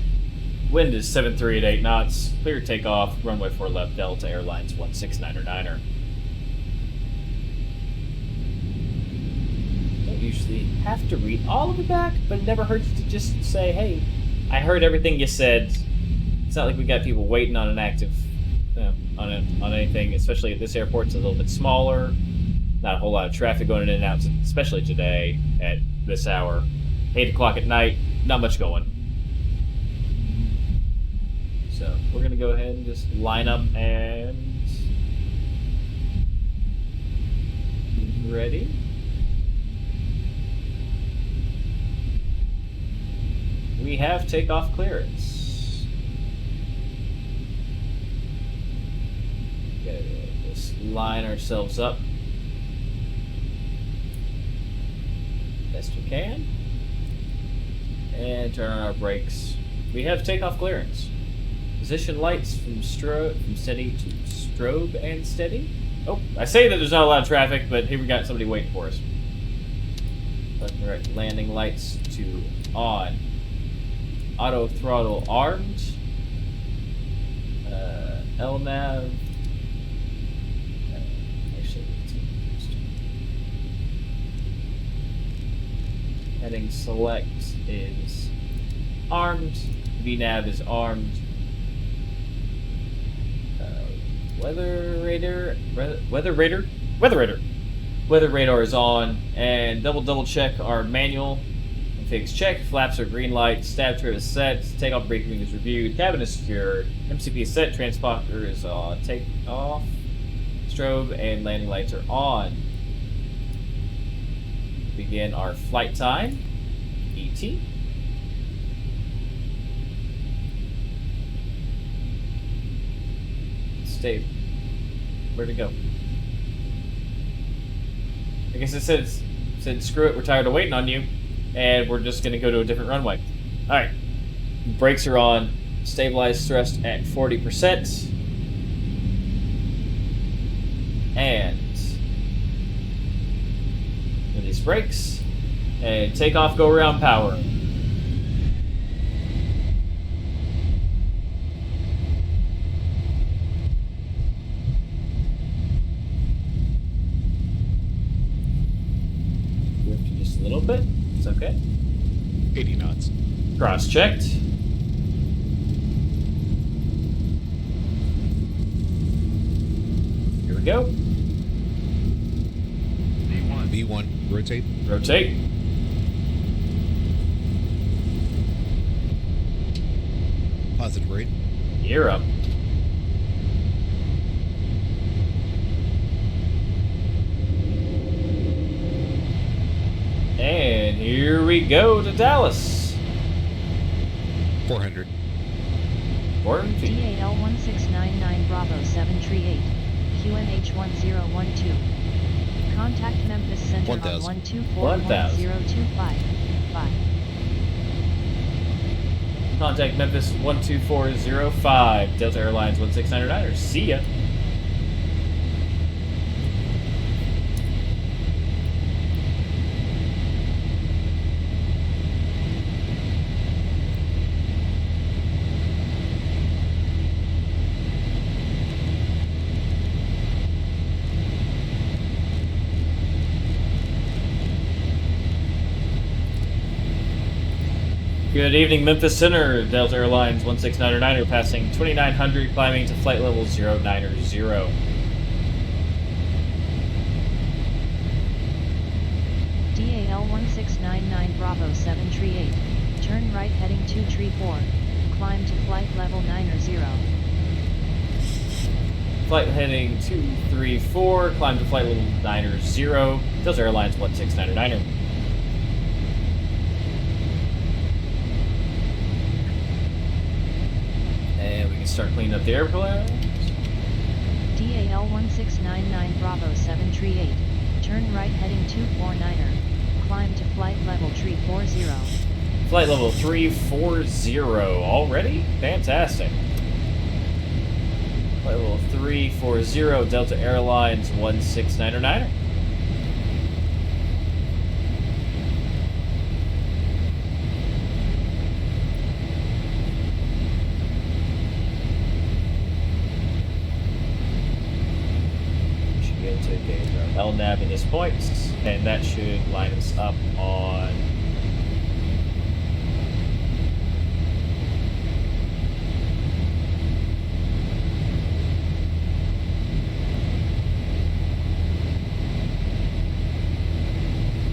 Wind is 7388 knots. Clear takeoff. Runway 4 left. Delta Airlines 16909. Don't usually have to read all of it back, but it never hurts to just say, "Hey, I heard everything you said." It's not like we got people waiting on an active, on anything. Especially at this airport, it's a little bit smaller. Not a whole lot of traffic going in and out, especially today at this hour, 8 o'clock at night. Not much going. So we're gonna go ahead and just line up and ready. We have takeoff clearance. Gotta just line ourselves up best we can and turn on our brakes. We have takeoff clearance. Position lights from steady to strobe and steady. Oh, I say that there's not a lot of traffic, but here we got somebody waiting for us. Right, landing lights to on. Auto throttle armed. LNAV. Actually, heading select is armed. VNAV is armed. Weather radar is on, and double check our manual. Figs check, flaps are green light, stab trip is set, takeoff braking is reviewed, cabin is secured, MCP is set, transponder is on, take off, strobe and landing lights are on. Begin our flight time, ET. Stay. Where'd it go? I guess it said screw it, we're tired of waiting on you. and we're just going to go to a different runway. All right. Brakes are on. Stabilized thrust at 40%. And release brakes. And take off, go around power. Drift just a little bit. It's okay. 80 knots. Cross-checked. Here we go. V1, rotate. Rotate. Positive rate. Gear up. And here we go to Dallas. 400. 400 feet. DAL 1699 Bravo 738, QNH 1012. Contact Memphis Center 1000. on 1241025. Contact Memphis 12405, Delta Airlines 1699. See ya. Good evening, Memphis Center. Delta Airlines 1699 passing 2900, climbing to flight level 090. DAL 1699 Bravo 738, turn right heading 234, climb to flight level 90. Flight heading 234, climb to flight level 90. Delta Airlines 1699. And we can start cleaning up the airplane. DAL 1699 Bravo 738, turn right heading 249er, climb to flight level 340. Flight level 340 already? Fantastic. Flight level 340, Delta Airlines 1699. Should be able to gauge our LNAV at this point, and that should line us up on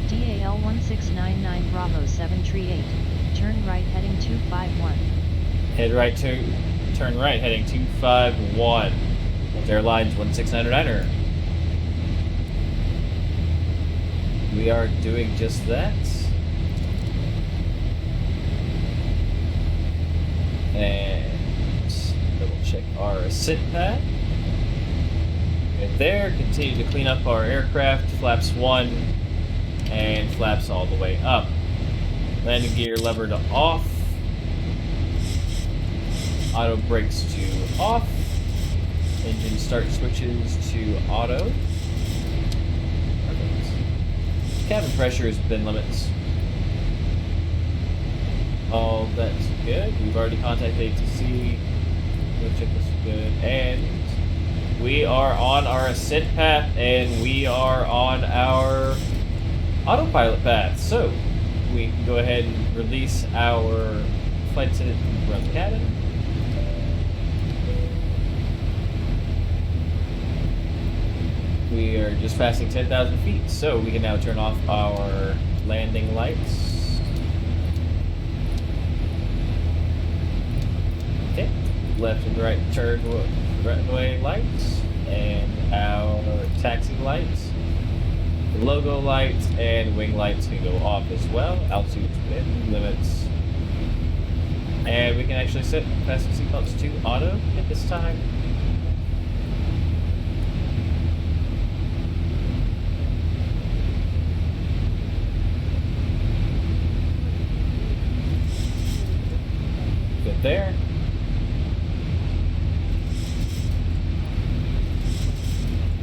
DAL 1699 Bravo 738, turn right heading 251. turn right heading 251. Delta Airlines 1699. We are doing just that. And double check our ascent pad. Right there, continue to clean up our aircraft, flaps 1 and flaps all the way up. Landing gear lever to off. Auto brakes to off. Engine start switches to auto. Perfect. Cabin pressure is within limits. All that's good. We've already contacted ATC. Go check this is good. And we are on our ascent path, and we are on our autopilot path. So we can go ahead and release our flight attendant from the cabin. We are just passing 10,000 feet, so we can now turn off our landing lights. Okay, left and right turn runway lights, and our taxi lights, the logo lights, and wing lights can go off as well. Altitude within limits. And we can actually set fasten seatbelts to auto at this time. there.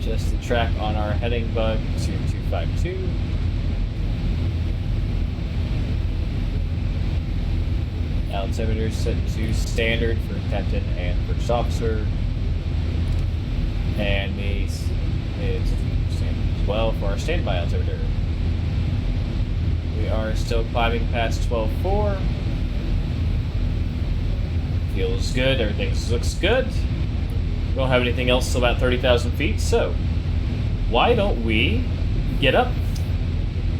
Just the track on our heading bug to 252. Altimeter set to standard for captain and first officer. And is standard as well for our standby altimeter. We are still climbing past 12.4. Feels good, everything looks good. We don't have anything else till about 30,000 feet, so why don't we get up,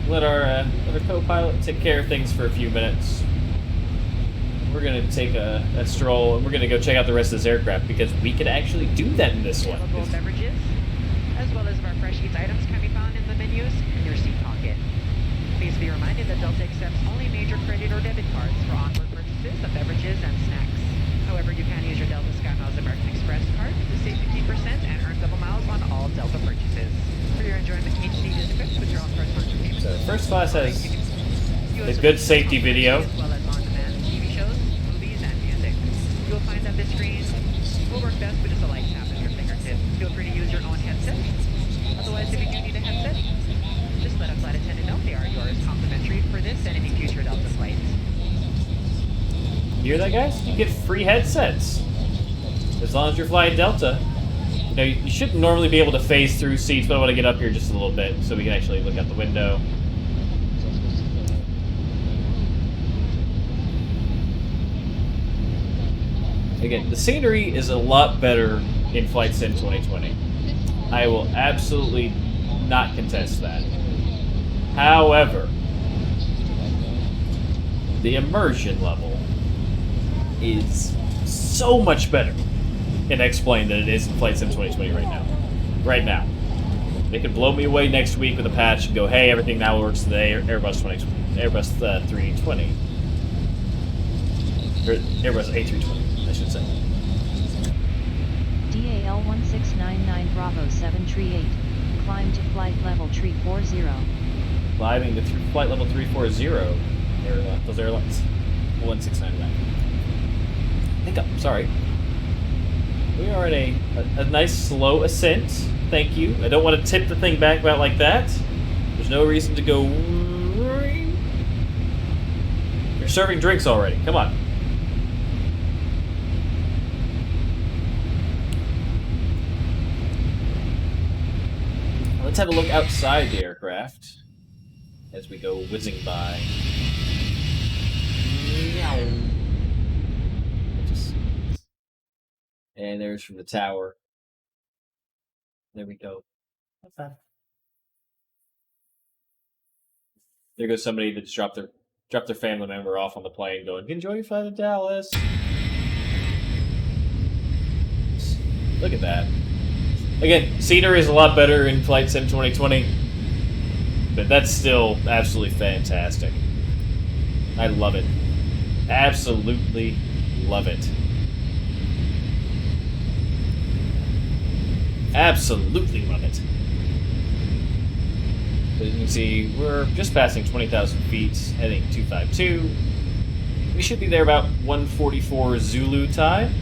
let our co-pilot take care of things for a few minutes. We're going to take a stroll, and we're going to go check out the rest of this aircraft, because we can actually do that in this one. Available beverages, as well as our fresh eats items, can be found in the menus in your seat pocket. Please be reminded that Delta accepts only major credit or debit cards for onward purchases of beverages and snacks. However, you can use your Delta SkyMiles American Express card to save 15% and earn double miles on all Delta purchases. For your enjoyment, HD is equipped with your own personal entertainment. So first class has a good safety video. As well as on-demand TV shows, movies, and music. You will find that this screen will work best with just a light tap at your fingertip. Feel free to use your own headset. Otherwise, if you do need a headset, just let a flight attendant know. They are yours complimentary for this and any future Delta flights. You hear that, guys? You get free headsets. As long as you're flying Delta. You know, you shouldn't normally be able to phase through seats, but I want to get up here just a little bit so we can actually look out the window. Again, the scenery is a lot better in Flight Sim 2020. I will absolutely not contest that. However, the immersion level is so much better in X-Plane than it is in Flight Sim 2020 right now. Right now. They could blow me away next week with a patch and go, hey, everything now works today, Airbus 320. Or Airbus A320, I should say. DAL 1699 Bravo 738, climb to flight level 340. Climbing to flight level 340. Those airlines. 1699. Hiccup, sorry. We are in a nice slow ascent. Thank you. I don't want to tip the thing back about like that. There's no reason to go. You're serving drinks already. Come on. Let's have a look outside the aircraft as we go whizzing by. And there's from the tower. There we go. What's that? There goes somebody that just dropped their family member off on the plane going, enjoy your flight to Dallas. Look at that. Again, scenery is a lot better in Flight Sim 2020, but that's still absolutely fantastic. I love it. Absolutely love it. Absolutely love it. As you can see, we're just passing 20,000 feet, heading 252. We should be there about 1:44 Zulu time.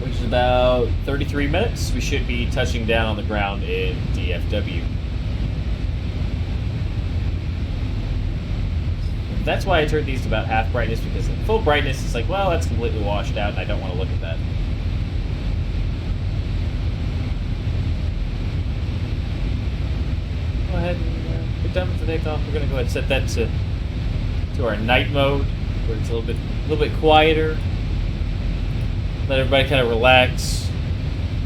Which is about 33 minutes. We should be touching down on the ground in DFW. That's why I turned these to about half brightness, because at full brightness it's like, well, that's completely washed out and I don't want to look at that. Go ahead and get done with the takeoff. We're going to go ahead and set that to our night mode, where it's a little bit quieter. Let everybody kind of relax,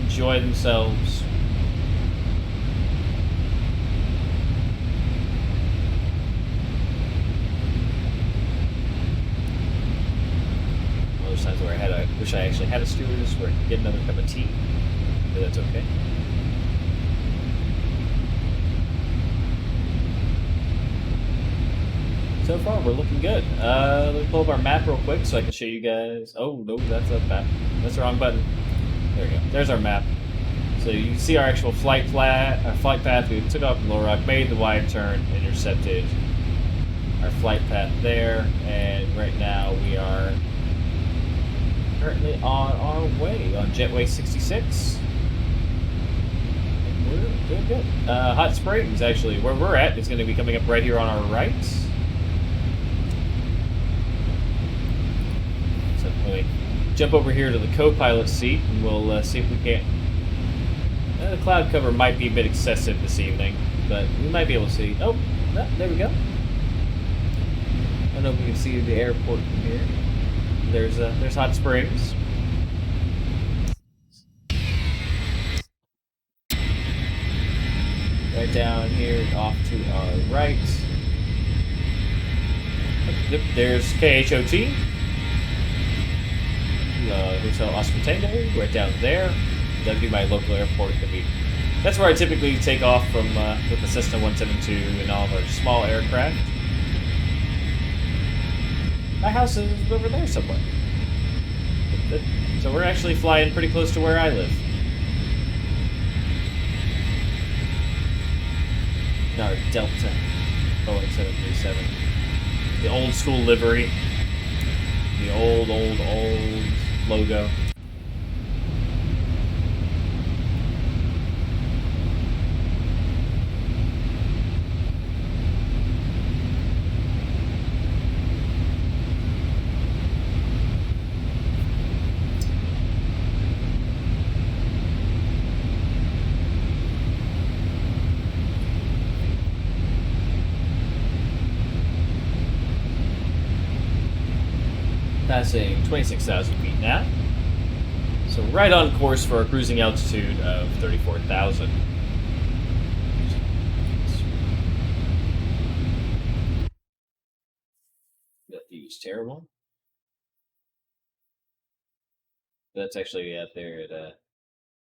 enjoy themselves. Times where I wish I actually had a stewardess where I could get another cup of tea, but that's okay. So far, we're looking good. Let me pull up our map real quick so I can show you guys. Oh, no, that's a map. That's the wrong button. There we go. There's our map. So you can see our actual flight path. We took off from Little Rock, made the wide turn, intercepted our flight path there, and right now we are currently on our way on Jetway 66. And we're doing good. Hot Springs, actually, where we're at, is going to be coming up right here on our right. So we jump over here to the co-pilot seat, and we'll see if we can't. The cloud cover might be a bit excessive this evening, but we might be able to see. Oh, no, there we go. I don't know if we can see the airport from here. There's Hot Springs. Right down here, off to our right. Yep, there's KHOT. Hotel Oscar Tango, right down there. That'd be my local airport. That's where I typically take off from with the Cessna 172 and all of our small aircraft. My house is over there somewhere. So we're actually flying pretty close to where I live. Our Delta Boeing 737. The old school livery. The old logo. Passing 26,000 feet now. So right on course for a cruising altitude of 34,000. That view's terrible. That's actually out there at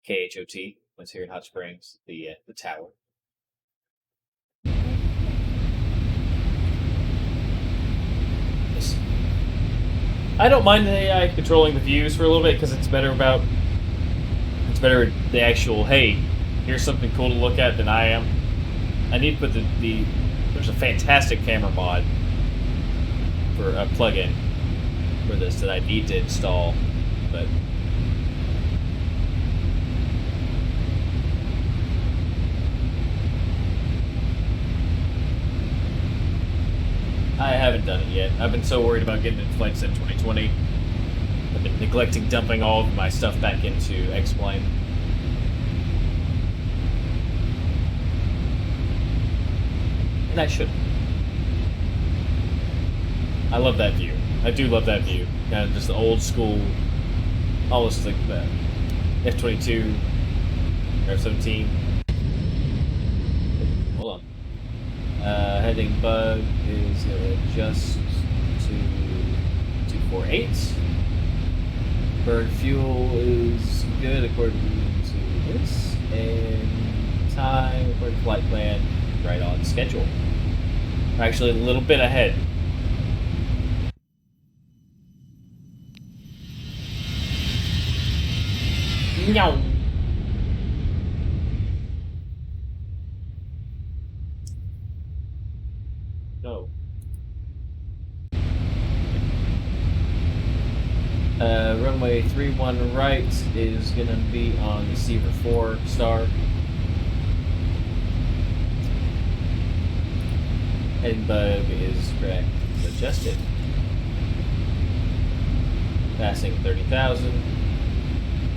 KHOT. Once here in Hot Springs, the tower. I don't mind the AI controlling the views for a little bit because it's better the actual, hey, here's something cool to look at than I am. I need to put there's a fantastic camera mod for a plugin for this that I need to install, but I haven't done it yet. I've been so worried about getting into Flight Sim 2020. I've been neglecting dumping all of my stuff back into X-Plane. And I shouldn't. I love that view. I do love that view. Kind of just the old school, almost like the F-22, F-17. Hold on. Heading bug is adjust to 248. Burn fuel is good according to this. And time according to flight plan, right on schedule. We're actually a little bit ahead. No. No. Runway 31 right is going to be on receiver 4 star. Heading bug is correct. Adjusted. Passing 30,000.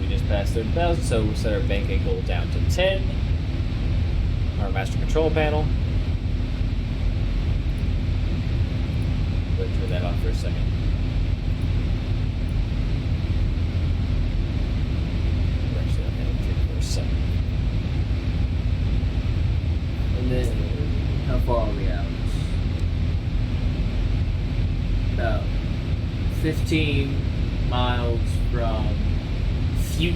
We just passed 30,000, so we'll set our bank angle down to 10. Our master control panel. We'll turn that off for a second. We're actually not going to take it for a second. And then, how far are we out? About 15 miles from Few,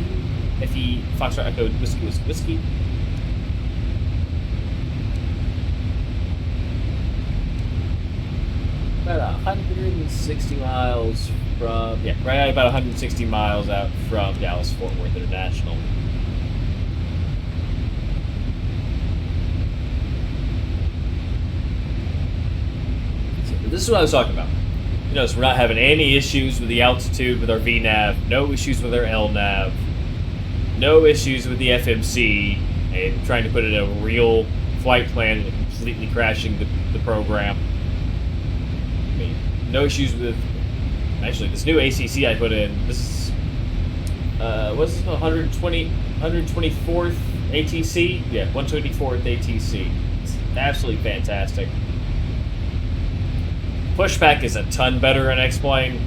F-E, Foxtrot Echo, Whiskey, Whiskey, Whiskey. About 160 miles from, yeah, right about 160 miles out from Dallas Fort Worth International. this is what I was talking about. You know, so we're not having any issues with the altitude with our VNAV, no issues with our LNAV, no issues with the FMC, and trying to put in a real flight plan and completely crashing the program. I mean, no issues with... Actually, this new ACC I put in, this is... what's this, 124th ATC? Yeah, 124th ATC. It's absolutely fantastic. Pushback is a ton better in X-Plane.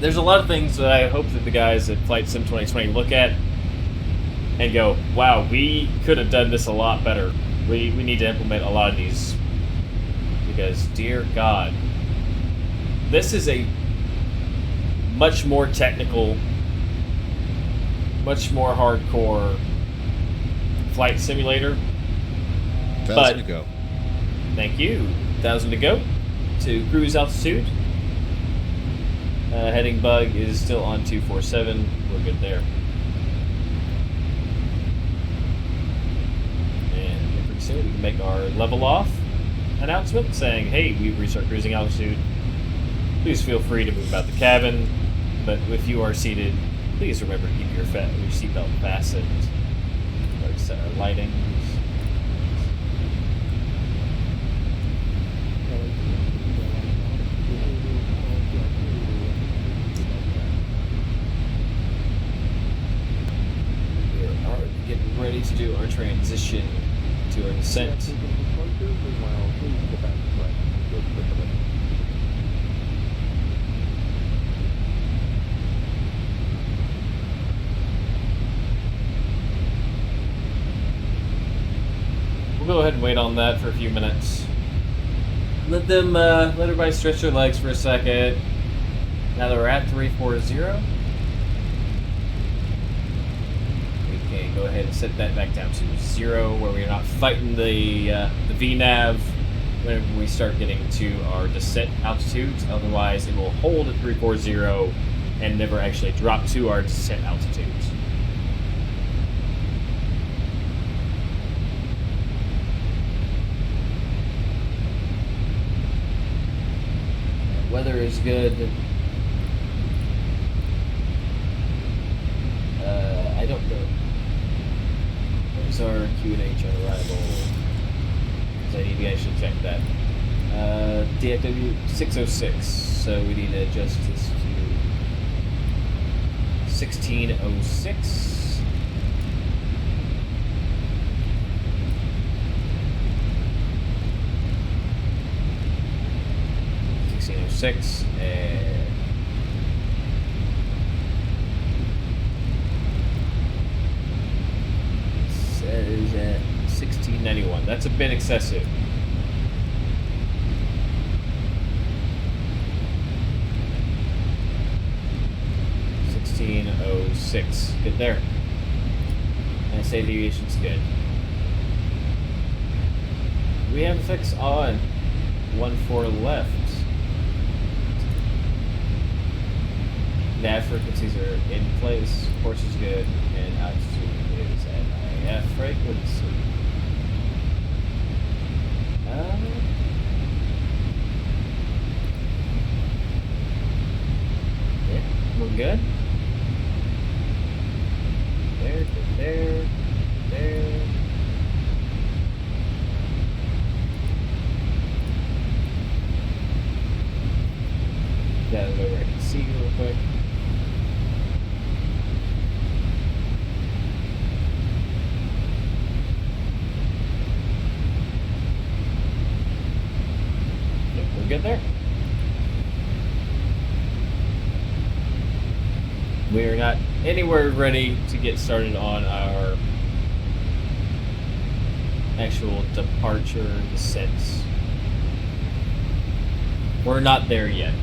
There's a lot of things that I hope that the guys at Flight Sim 2020 look at and go, wow, we could have done this a lot better. We need to implement a lot of these. Because, dear God, this is a much more technical, much more hardcore flight simulator. 1,000 to go. Thank you. 1,000 to go to cruise altitude. Heading bug is still on 247. We're good there. And pretty soon we can make our level off announcement saying, hey, we've reached our cruising altitude. Please feel free to move about the cabin, but if you are seated, please remember to keep your seatbelt fastened. Or set our lighting. Getting ready to do our transition to our descent. We'll go ahead and wait on that for a few minutes. Let everybody stretch their legs for a second. Now that we're at 340. Go ahead and set that back down to 0, where we're not fighting the VNAV whenever we start getting to our descent altitudes. Otherwise, it will hold at 340 and never actually drop to our descent altitudes. Weather is good. I don't know. Our QNH on arrival. So I need to actually check that. DFW 606. So we need to adjust this to 1606. And that is at 1691. That's a bit excessive. $16.06. Good there. And state deviation's good. We have a fix on 14 left. Nav frequencies are in place. Course is good, and altitude is at IF frequency. Yeah, we're good. There. Gotta go right and see real quick. Good there. We are not anywhere ready to get started on our actual departure descent. We're not there yet.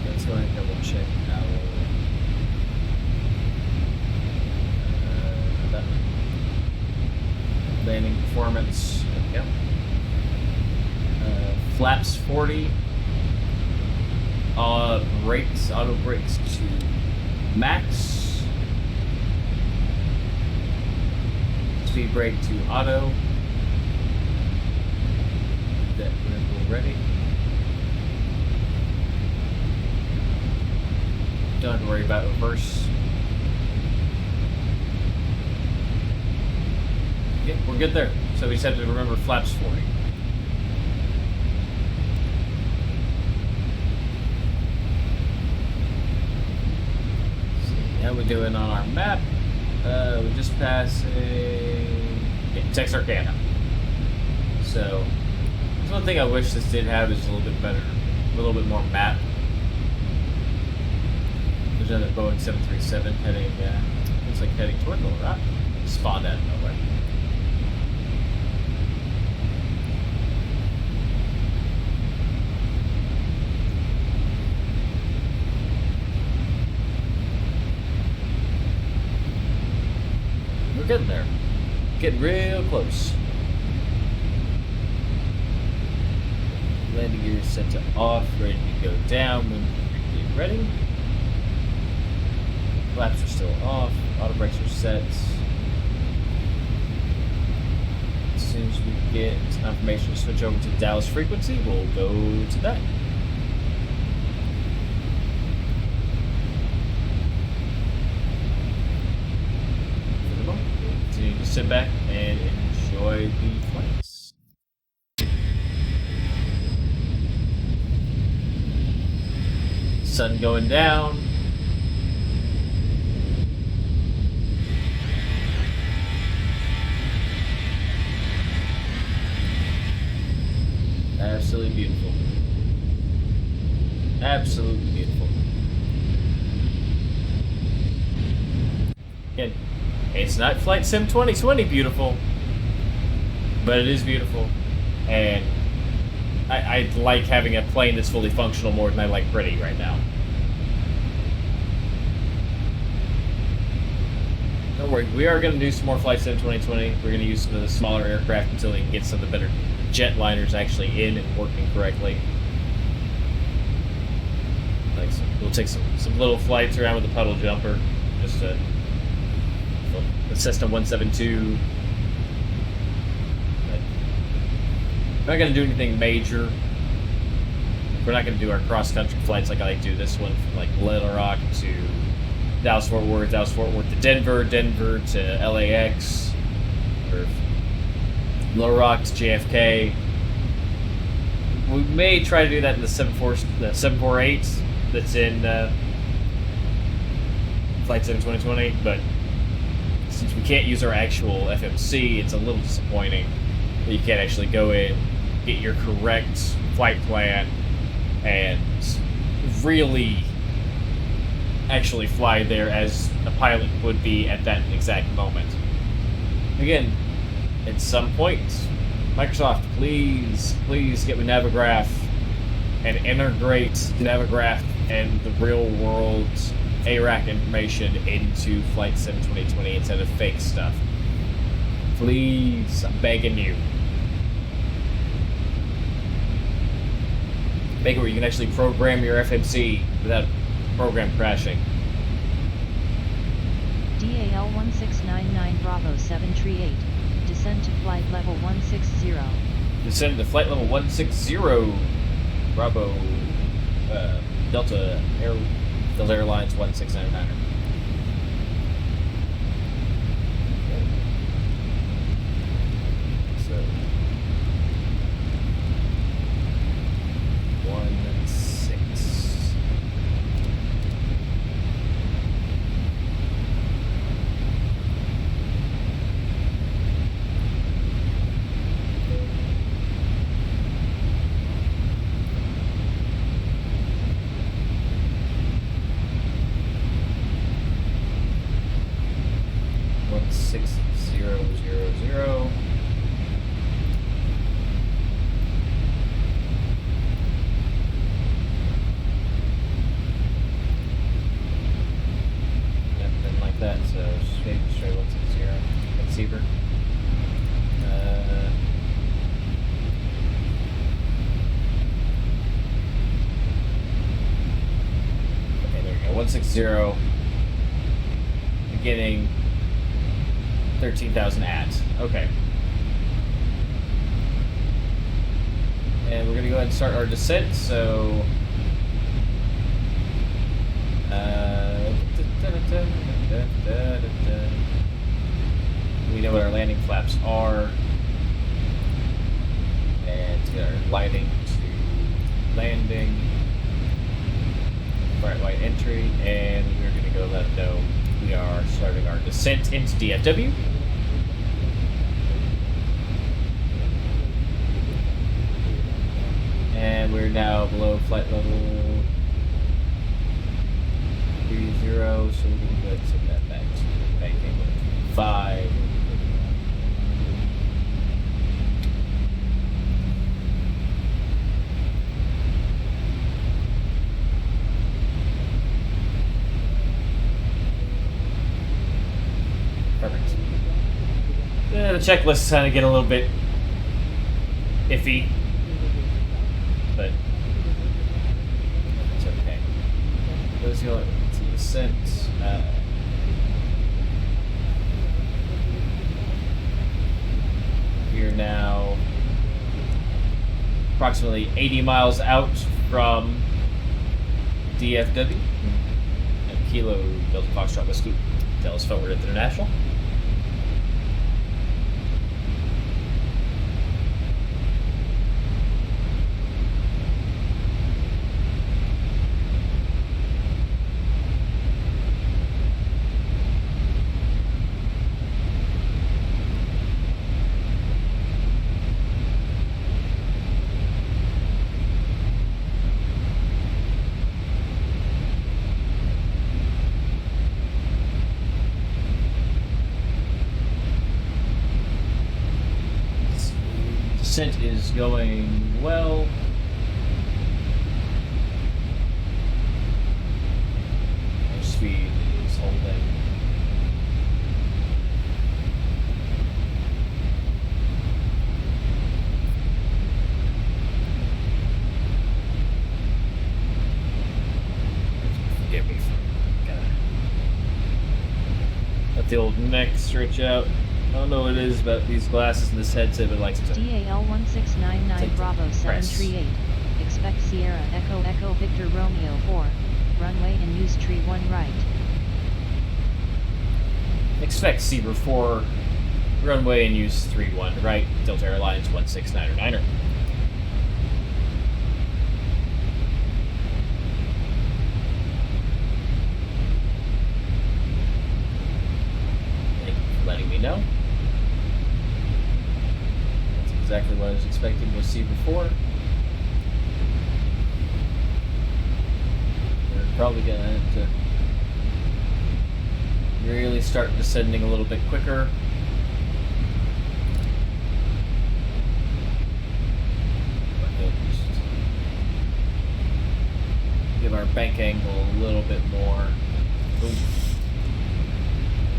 Let's go ahead and double check our landing performance. There we go. Flaps 40. Brakes, auto brakes to max. Speed brake to auto. That we're ready. Don't have to worry about reverse. Yeah, we're good there. So we just have to remember flaps 40. How we doing on our map? We just passed Texarkana. So, that's one thing I wish this did have is a little bit better, a little bit more map. There's another Boeing 737 heading, looks like heading toward Little Rock. Spawned out of nowhere. We're getting there. Getting real close. Landing gear set to off, ready to go down when you're ready. Flaps are still off, auto brakes are set. As soon as we get confirmation to switch over to Dallas frequency, we'll go to that. For the moment, we'll continue to sit back and enjoy the flights. Sun going down. Absolutely beautiful. Absolutely beautiful. Again, it's not Flight Sim 2020 beautiful, but it is beautiful. And I like having a plane that's fully functional more than I like pretty right now. Don't worry, we are going to do some more Flight Sim 2020. We're going to use some of the smaller aircraft until we can get some of the better jetliners actually in and working correctly. Like we'll take some little flights around with the puddle jumper. Just the Cessna 172. We're not going to do anything major. We're not going to do our cross-country flights like I like to do this one, from like Little Rock to Dallas-Fort Worth, Dallas-Fort Worth to Denver, Denver to LAX, or Little Rock to JFK. We may try to do that in the 748 that's in Flight Sim 2020, but since we can't use our actual FMC, it's a little disappointing that you can't actually go in, get your correct flight plan, and really actually fly there as a pilot would be at that exact moment. Again, at some point, Microsoft, please get me Navigraph and integrate Navigraph and the real world ARAC information into Flight Sim 2020 instead of fake stuff. Please, I'm begging you. Make it where you can actually program your FMC without program crashing. DAL 1699 Bravo 738. Descend to flight level 160. Descend to flight level 160. Bravo Delta Airlines 1699. Okay. So 16. That, so straight 160 at Seabird. Okay, there we go. 160. Beginning 13,000 at. Okay. And we're going to go ahead and start our descent, so... we know what our landing flaps are. And get our lighting to landing. Bright white entry, and we're going to go let them know we are starting our descent into DFW. And we're now below flight level 30, so we're going to go ahead and set that back to banking 5. Perfect. The checklists kind of get a little bit iffy, but it's okay. Let's go to descent. We're now approximately 80 miles out from DFW. And Kilo Delta Foxtrot Whiskey, Dallas Fort Worth International. Descent is going well. Our speed is holding. Forgive me for gotta let the old neck stretch out. I don't know what it is about these glasses and this headset, but it likes to... DAL 1699 Bravo 738. Expect Sierra Echo Echo Victor Romeo 4. Runway and use tree 1 right. Expect Zebra 4. Runway and use 31 right. Delta Airlines 1699er. Thank you for letting me know. Exactly what I was expecting to see before. We're probably gonna have to really start descending a little bit quicker. Just give our bank angle a little bit more. Oof.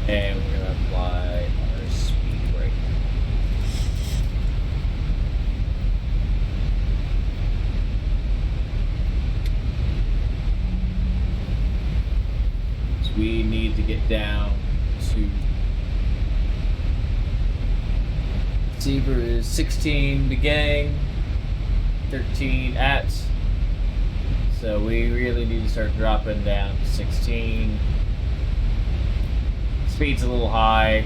And we're gonna apply our speed brake. We need to get down to Zebra is 16 beginning, 13 at, so we really need to start dropping down to 16. Speed's a little high,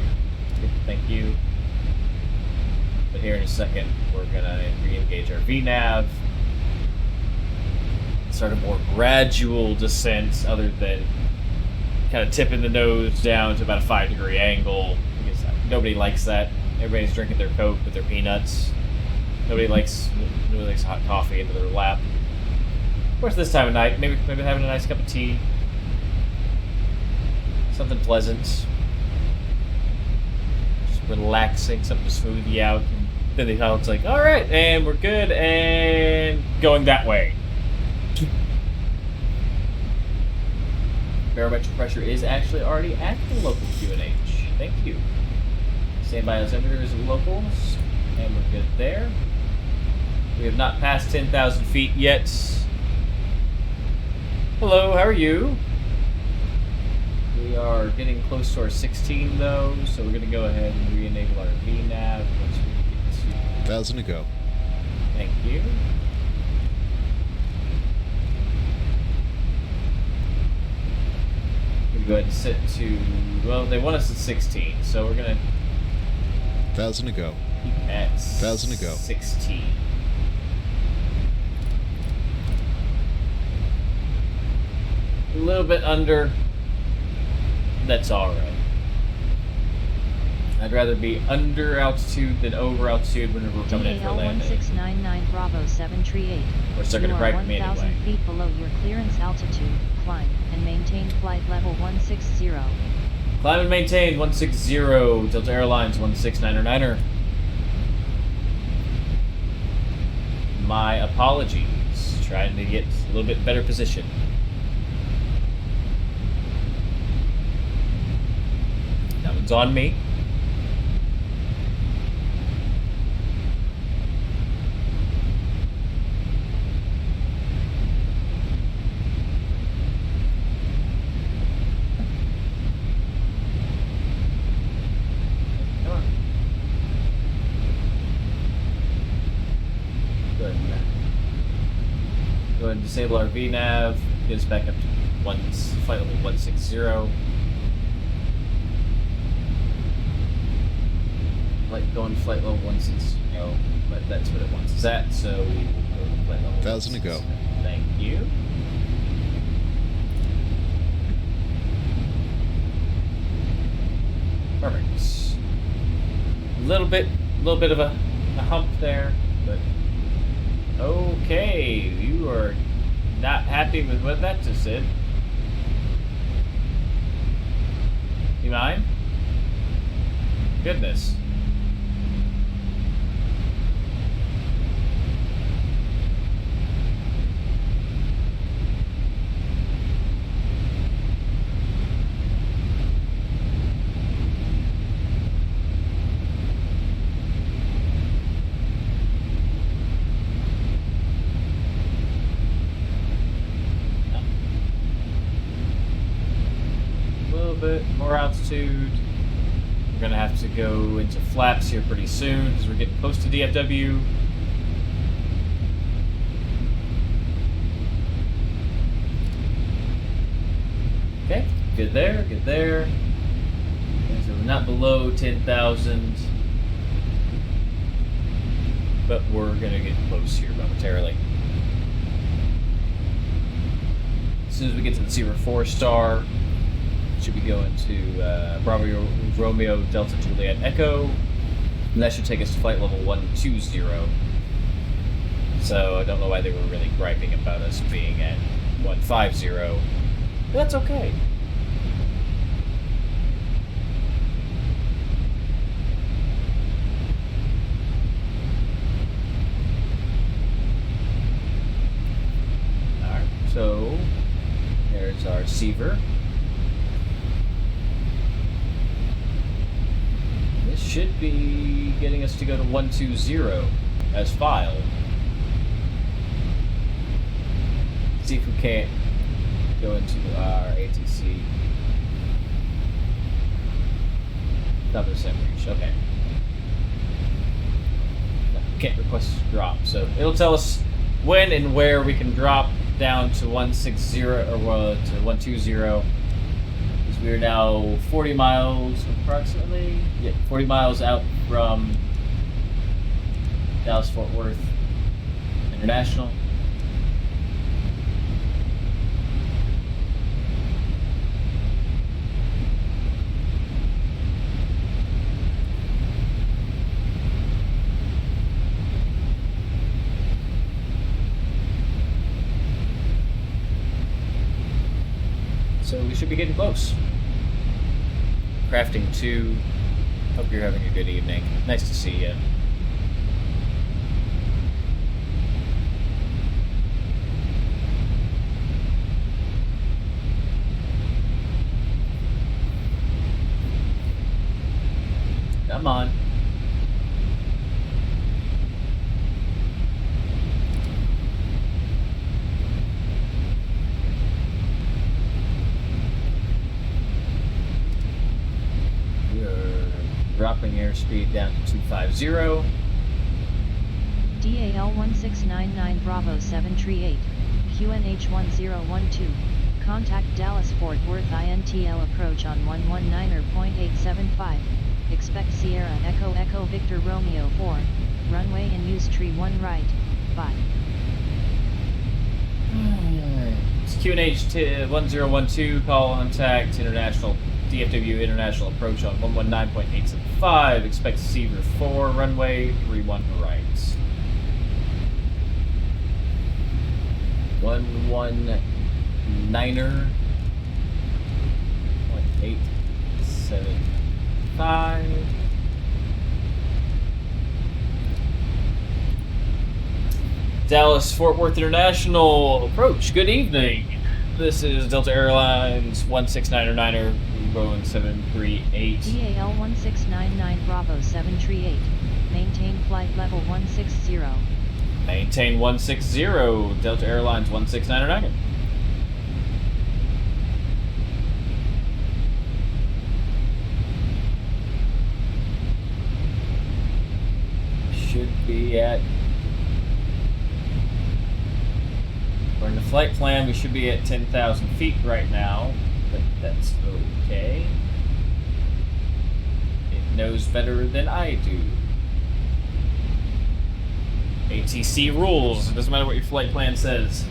thank you, but here in a second we're gonna re-engage our VNAV, start a more gradual descent other than kind of tipping the nose down to about a 5-degree angle, because nobody likes that. Everybody's drinking their Coke with their peanuts. Nobody likes hot coffee into their lap. Of course, this time of night, maybe having a nice cup of tea, something pleasant, just relaxing, something to smooth you out. And then the pilot's like, "All right, and we're good, and going that way." Barometric pressure is actually already at the local QNH. Thank you. Standby altimeters at locals, and we're good there. We have not passed 10,000 feet yet. Hello, how are you? We are getting close to our 16 though, so we're going to go ahead and re-enable our VNav once we get to... 1,000 to go. Thank you. We're going to go ahead and set to... Well, they want us at 16, so we're going to 1,000 to go. keep at 1,000 to go. 16. A little bit under. That's alright. I'd rather be under altitude than over altitude whenever we're coming in for DAL landing. 1699 Bravo 738. Or it's not You going to are gripe me 1,000 anyway. feet below your clearance altitude. Climb and maintain flight level 160. Climb and maintain 160, Delta Airlines 169er. My apologies. Trying to get a little bit better position. That one's on me. Come on. Good. Go ahead and disable our VNav. Get us back up to flight level 160. Like going to flight level 160, but that's what it wants us at, so we will go to flight level 1,000 to go. 160. Thank you. Perfect. A little bit of a hump there, but okay. You are not happy with what that just did. You mind? Goodness. Bit more altitude. We're gonna have to go into flaps here pretty soon because we're getting close to DFW. Okay, good there, good there. And so we're not below 10,000, but we're gonna get close here momentarily. As soon as we get to the 04-star, should be going to Bravo Romeo Delta Juliet Echo, and that should take us to flight level 120. So I don't know why they were really griping about us being at 150. But that's okay. Alright, so there's our receiver. Should be getting us to go to 120 as filed. See if we can't go into our ATC. Top of the reach. Okay. No, can't request a drop, so it'll tell us when and where we can drop down to 160 or to 120. We are now 40 miles approximately. Yeah, 40 miles out from Dallas-Fort Worth International. So we should be getting close. Crafting 2. Hope you're having a good evening. Nice to see you. Come on. speed down to 250. DAL 1699 Bravo 738, QNH 1012. Contact Dallas Fort Worth INTL approach on 119.875. Expect Sierra Echo Echo Victor Romeo 4, runway and use tree 1 right, bye. It's QNH 1012, call contact International DFW International approach on 119.875. Expect Seaver 4, runway 31 right. 119er. 0.875. Dallas Fort Worth International approach. Good evening. This is Delta Airlines 169er Boeing 738. DAL 1699 Bravo 738. Maintain flight level 160. Maintain 160. Delta Airlines 169er. Should be at. We're in the flight plan. We should be at 10,000 feet right now, but that's okay. It knows better than I do. ATC rules. It doesn't matter what your flight plan says.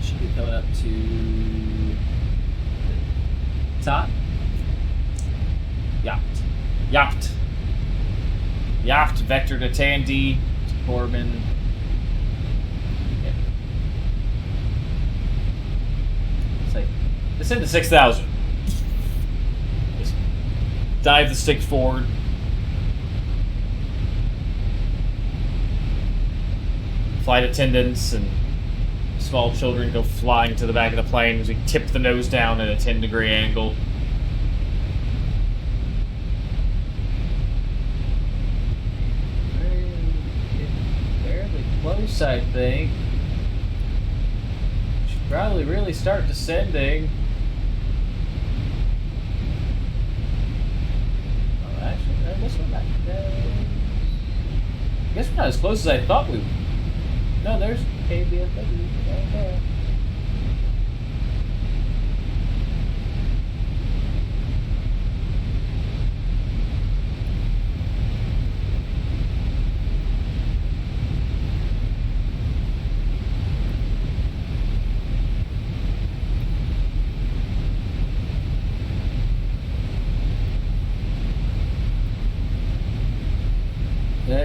Should be coming up to the top. Yacht, vector to Tandy, to Corbin. Yeah. It's like, descend to 6,000. Just dive the stick forward. Flight attendants and small children go flying to the back of the plane as we tip the nose down at a 10-degree angle. Close, I think. Should probably really start descending. Oh, actually, I guess we're not. I guess we're not as close as I thought we were. No, there's KDFW right there.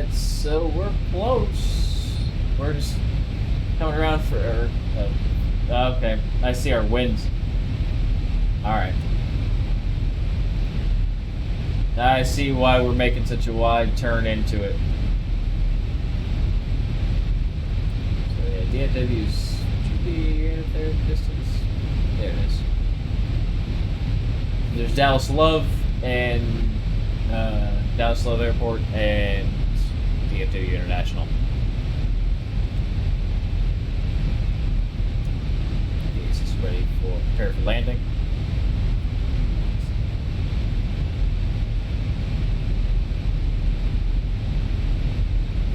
So we're close. We're just coming around for our, okay, I see our winds. Alright. I see why we're making such a wide turn into it. So yeah, DFW's should be at their distance. There it is. There's Dallas Love and Dallas Love Airport and DFW International. This is ready for prepare for landing.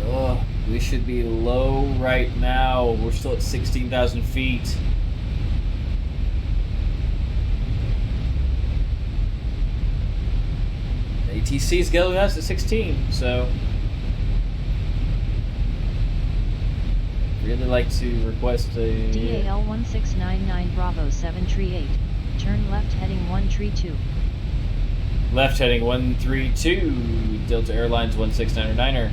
Oh, we should be low right now. We're still at 16,000 feet. ATC's going us at 16, so really like to request a DAL 1699 Bravo 738. Turn left heading 132. left heading 132, Delta Airlines 1699er.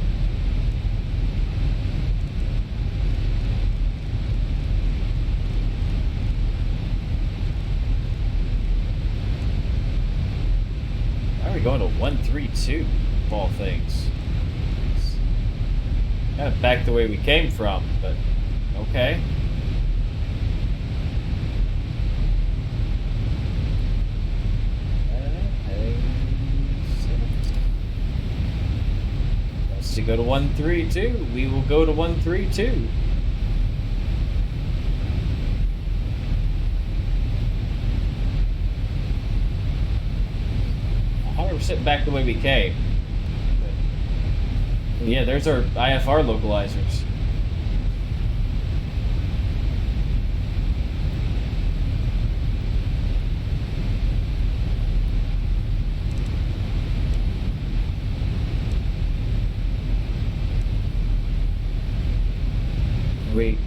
Why are we going to 132 of all things? Kind of back the way we came from, but okay. go to 132. We will go to 132. We're sitting back the way we came. Yeah, there's our IFR localizers.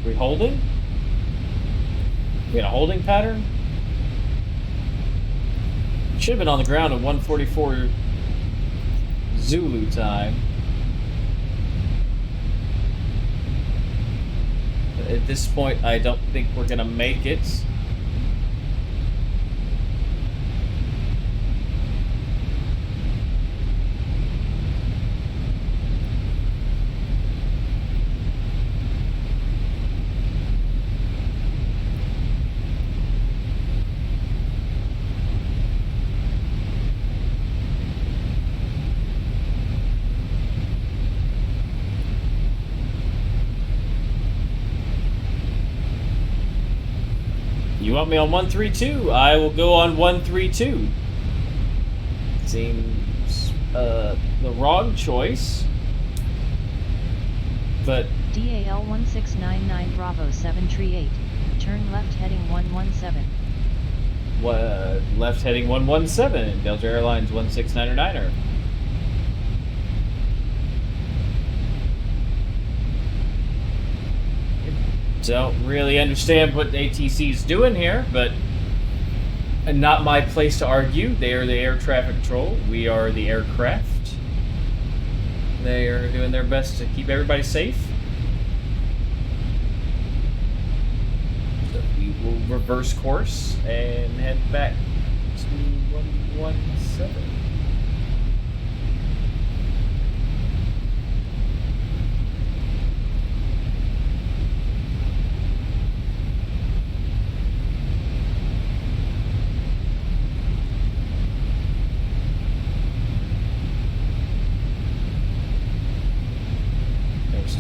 We holding? We got a holding pattern? Should have been on the ground at 144 Zulu time. But at this point, I don't think we're gonna make it. You want me on 132? I will go on 132. Seems the wrong choice, but DAL 1699 Bravo 738, turn left heading 117. Left heading 117, Delta Airlines 1699er. Don't really understand what ATC is doing here, but not my place to argue. They are the air traffic control. We are the aircraft. They are doing their best to keep everybody safe. So we will reverse course and head back to 117.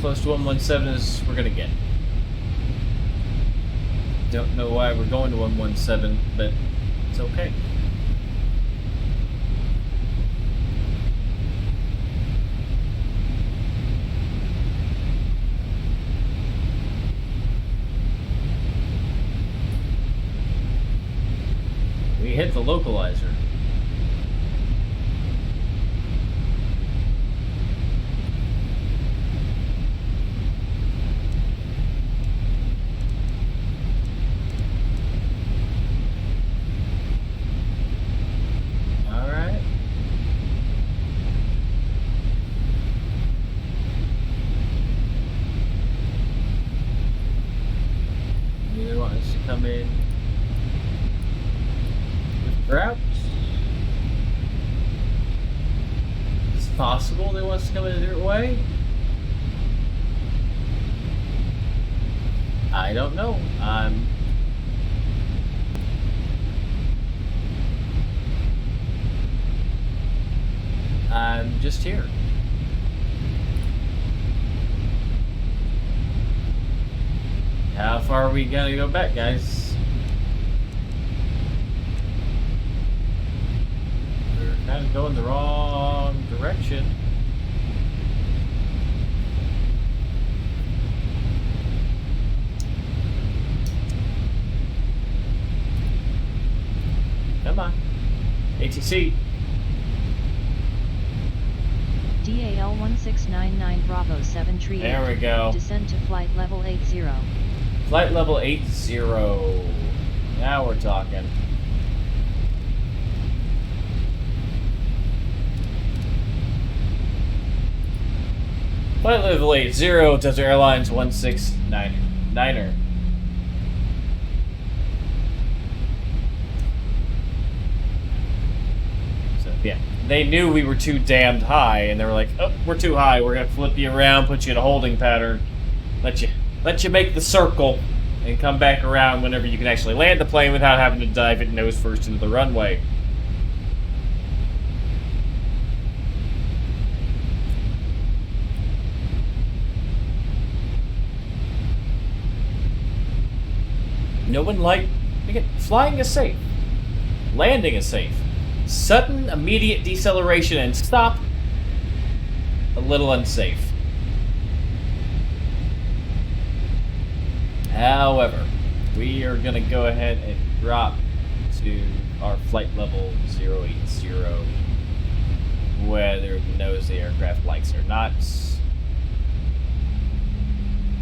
Close to 117 as we're gonna get. Don't know why we're going to 117, but it's okay. We hit the localizer. Come in with routes. It's possible they want us to come in a different way. I don't know. I'm just here. How far are we gonna go back, guys? We're kind of going the wrong direction. Come on. ATC. DAL 1699 Bravo 738. There we go. Descend to flight level 80. Flight level 80. Now we're talking. Flight level 80, Delta Airlines 1699er. So, yeah. They knew we were too damned high, and they were like, oh, we're too high, we're gonna flip you around, put you in a holding pattern, let you make the circle, and come back around whenever you can actually land the plane without having to dive it nose first into the runway. No one like again, flying is safe. Landing is safe. Sudden, immediate deceleration and stop, a little unsafe. However, we are going to go ahead and drop to our flight level 080, whether the nose the aircraft likes or not.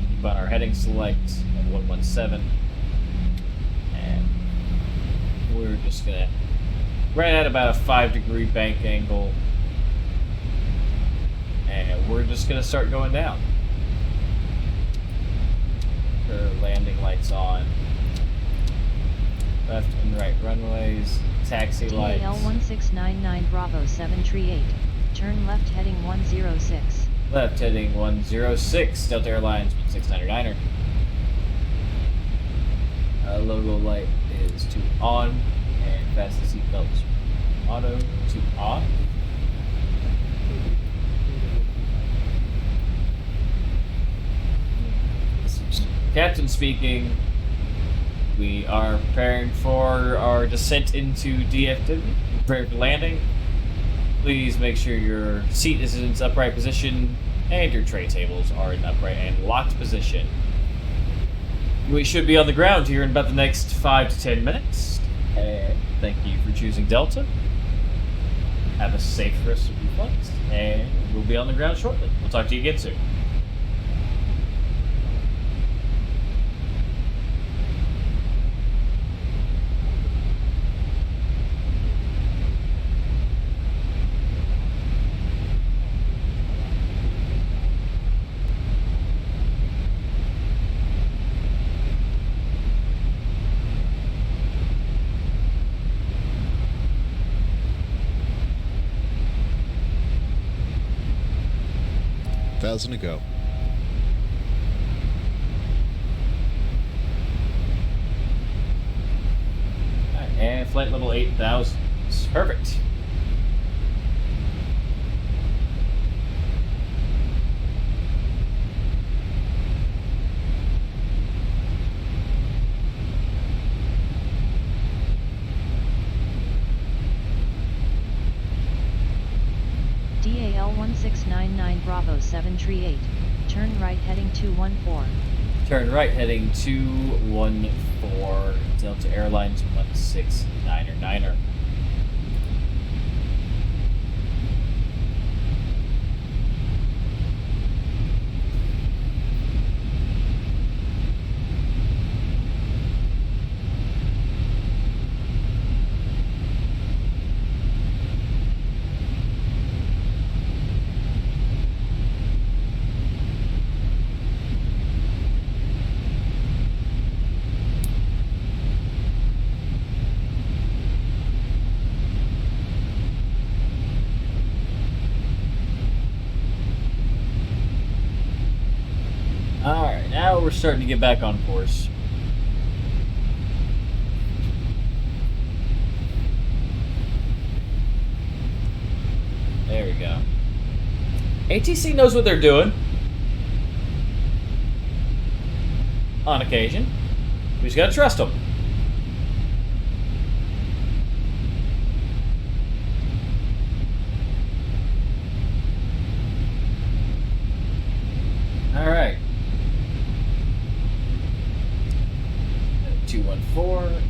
Keep on our heading select at 117, and we're just going to right at about a 5-degree bank angle, and we're just going to start going down. Landing lights on. Left and right runways. Taxi lights. DAL 1699 Bravo 738. Turn left heading 106. Left heading 106. Delta Airlines 1699er. Logo light is to on, and fasten seatbelts auto to on. Captain speaking. We are preparing for our descent into DFW. Prepare for landing. Please make sure your seat is in its upright position and your tray tables are in upright and locked position. We should be on the ground here in about the next 5 to 10 minutes. And thank you for choosing Delta. Have a safe rest of your flight, and we'll be on the ground shortly. We'll talk to you again soon. Thousand to go. And flight level 8,000. Perfect. DAL 1699 Bravo 738. Turn right heading 214. Turn right heading 214. Delta Airlines 1699er. Alright, now we're starting to get back on course. There we go. ATC knows what they're doing. On occasion. We just gotta trust them. Alright. 214,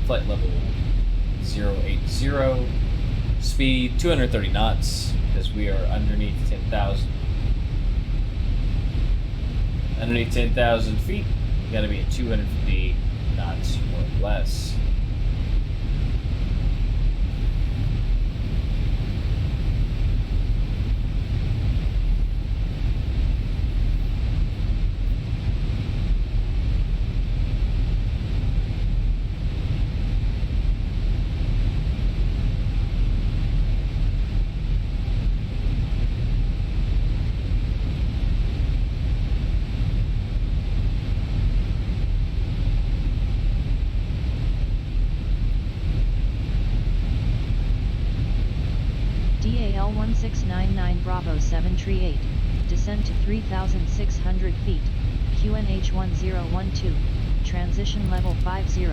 flight level 080, speed 230 knots, because we are underneath 10,000. Underneath 10,000 feet, you gotta be at 250 knots or less. DAL 1699 Bravo 738. Descend to 3,600 feet. QNH 1012. transition level 50.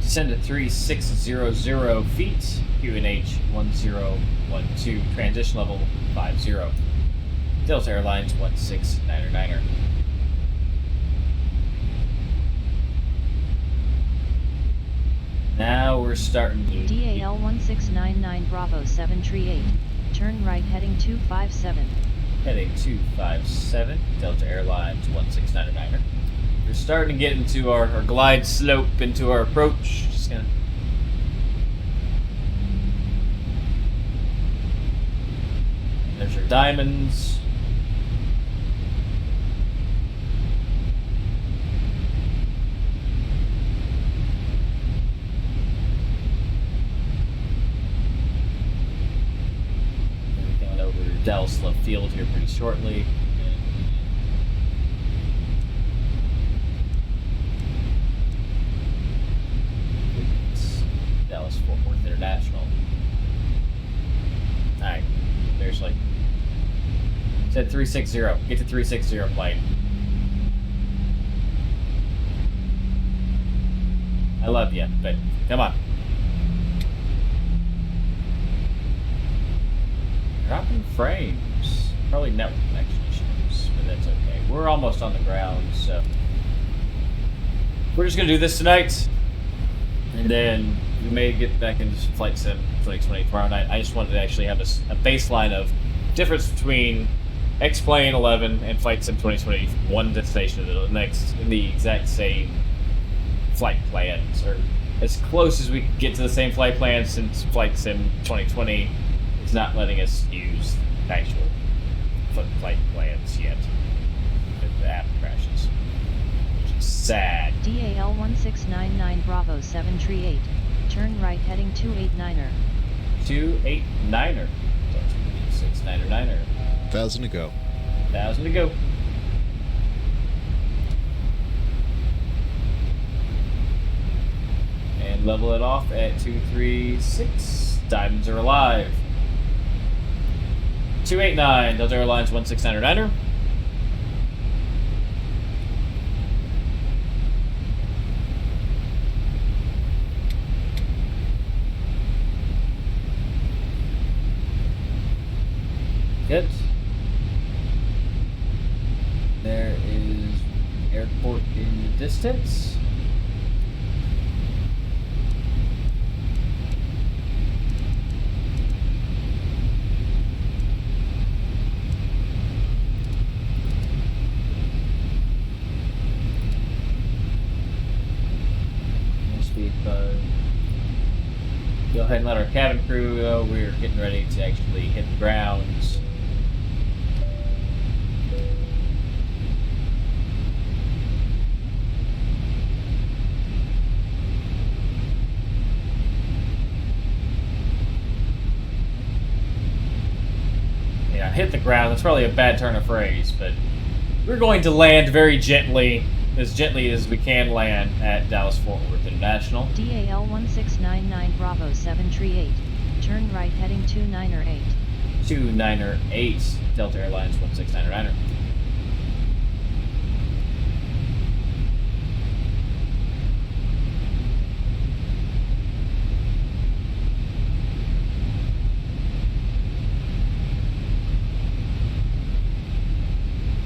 Descend to 3600 feet, QNH 1012, transition level 50. Delta Airlines 1699er. Now we're starting to... DAL 1699 Bravo 738, turn right heading 257. Heading 257, Delta Airlines 1699er. We're starting to get into our glide slope into our approach. Just gonna... There's your diamonds. Going over to Dallas Love Field here pretty shortly. Dallas Fort Worth International. Alright, there's like... Said 360. Get to 360 plane. I love you, but come on. Dropping frames. Probably network connection issues, but that's okay. We're almost on the ground, so... We're just gonna do this tonight. And then we may get back into Flight Sim 2020 tomorrow night. I just wanted to actually have a baseline of difference between X-Plane 11 and Flight Sim 2020, one destination to the next, in the exact same flight plans, or as close as we can get to the same flight plan, since Flight Sim 2020 is not letting us use actual flight plans yet. The app crashes, which is sad. DAL 1699 Bravo 738, turn right heading 289er. 289er. 699er. 1,000 to go. 1,000 to go. And level it off at 236. Diamonds are alive. 289, Delta Airlines 1699er. Good. There is airport in the distance. Go ahead and let our cabin crew go. We're getting ready to actually hit the grounds. Yeah, hit the ground. That's probably a bad turn of phrase, but we're going to land very gently as we can land at Dallas Fort Worth International. DAL 1699 Bravo 738, turn right heading 298. 298, Delta Airlines 1699er.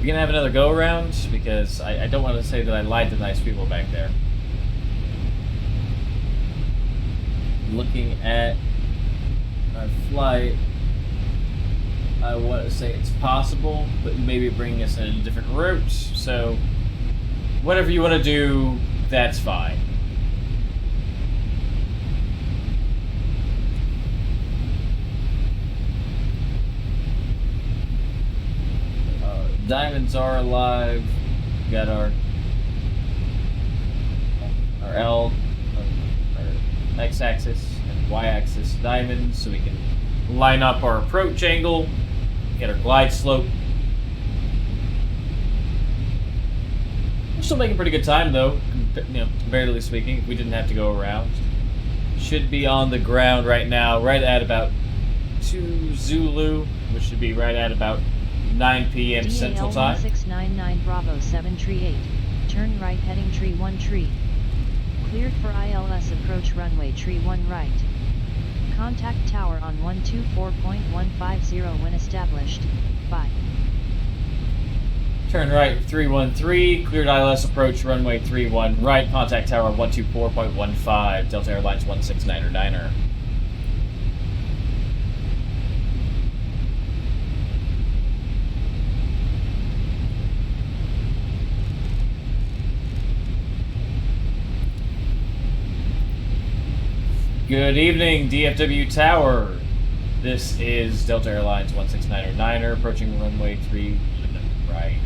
We're gonna have another go around because I don't want to say that I lied to nice people back there. Looking at our flight, I want to say it's possible, but maybe bringing us in a different route. So, whatever you want to do, that's fine. Diamonds are alive. We got our L, our X-axis and Y-axis diamonds, so we can line up our approach angle, get our glide slope. We're still making pretty good time, though. Comparatively speaking, if we didn't have to go around. Should be on the ground right now, right at about 2 Zulu, which should be right at about 9 p.m. Central Time. DAL 1699 Bravo 738, Turn right heading tree 1 tree. Cleared for ILS approach runway tree 1 right. Contact tower on 124.150 when established. Bye. Turn right 313, cleared ILS approach runway 31 right, contact tower 124.15, Delta Airlines 169er. Good evening, DFW Tower. This is Delta Airlines 169er, approaching runway 31 right.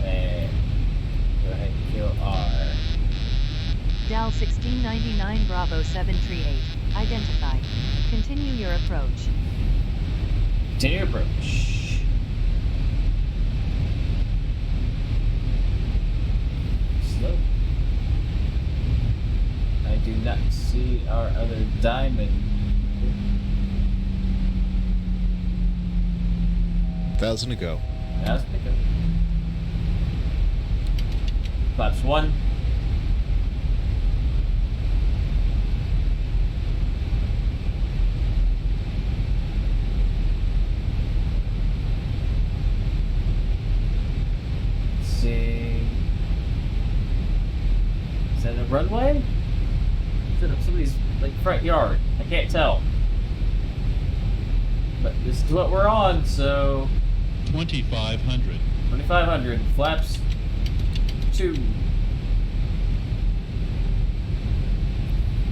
And go ahead and kill R. DAL 1699 Bravo 738, identified. Continue your approach. Continue approach. Slow. I do not see our other diamond. 1,000 to go. That's pretty good. Flaps 1. Let's see. Is that a runway? Is it somebody's like front yard? I can't tell. But this is what we're on, so 2,500. 2,500. Flaps 2.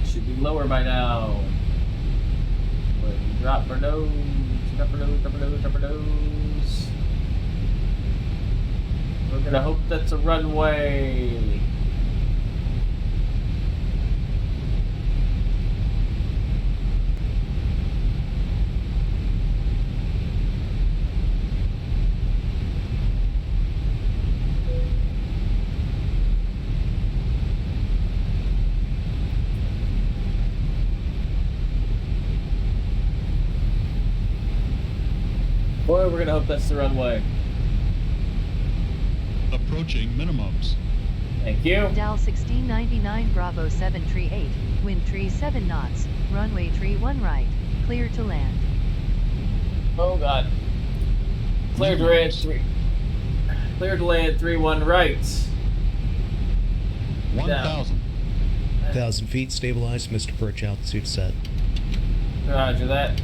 Should be lower by now. But drop our nose. Drop our nose. Drop our nose. Drop our nose. We're gonna hope that's a runway. Boy, we're gonna hope that's the runway. Approaching minimums. Thank you. DAL 1699 Bravo 738, wind tree 7 knots, runway tree 1 right, clear to land. Oh god. Clear to land 3. Clear to land 3-1 right. 1,000. 1,000 feet, stabilized, missed approach altitude set. Roger that.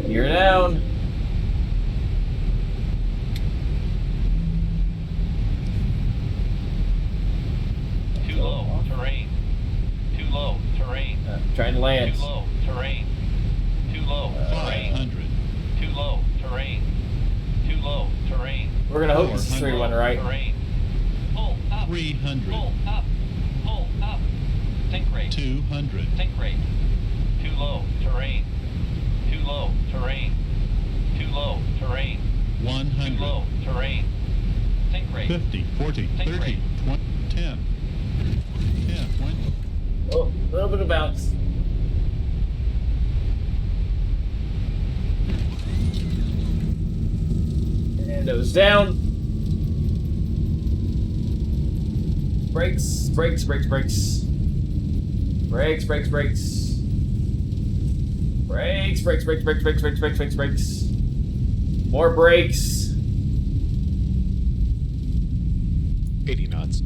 You're down. Too low, terrain. Too low, terrain. Trying to land. Too low, terrain. Too low, terrain. 500. Too low, terrain. Too low, terrain. We're gonna hope this is 3-1 right. Terrain. Pull up. 300. Pull up. Pull up. Sink rate. 200. Sink rate. Too low, terrain. Too low, terrain. Too low, terrain. Too 100. low, terrain. Sink rate. 50, 40, Sink 30, rate. 20, 10. 10, 20. Oh, a little bit of bounce. And it was down. Brakes, brakes, brakes, brakes. Brakes, brakes, brakes. Brakes, brakes, brakes, brakes, brakes, brakes, brakes, brakes, brakes. More brakes. 80 knots.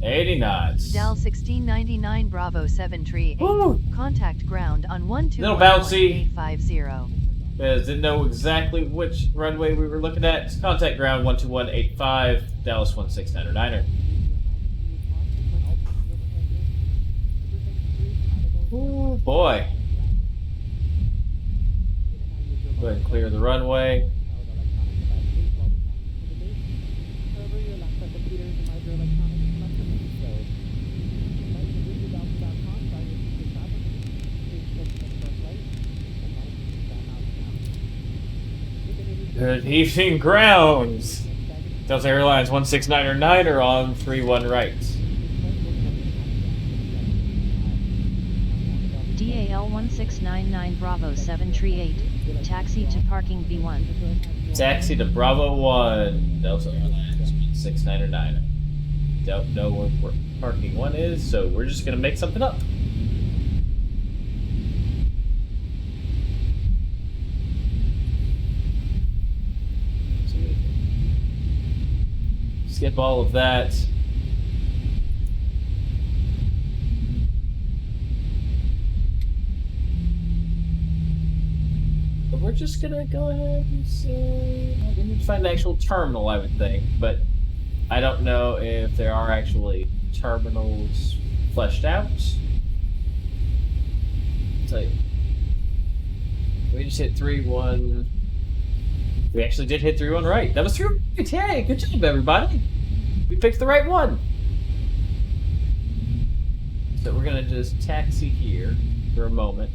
80 knots. DAL 1699 Bravo 738, Woo! contact ground on Little bouncy. 121.850. Because didn't know exactly which runway we were looking at. Contact ground 12185, Dallas 169er. Oh boy. Go ahead and clear the runway. Good evening, grounds. Delta Airlines 169er on 3-1 right. DAL 1699 Bravo 738, Taxi to parking B1. Taxi to Bravo 1. Delta 6909. Don't know where parking 1 is, so we're just gonna make something up. Skip all of that. But we're just gonna go ahead and say we need to find the actual terminal, I would think, but I don't know if there are actually terminals fleshed out. I'll tell you. We just hit 3-1. We actually did hit 3-1 right. That was 3 right. Hey, good job, everybody. We picked the right one. So we're gonna just taxi here for a moment.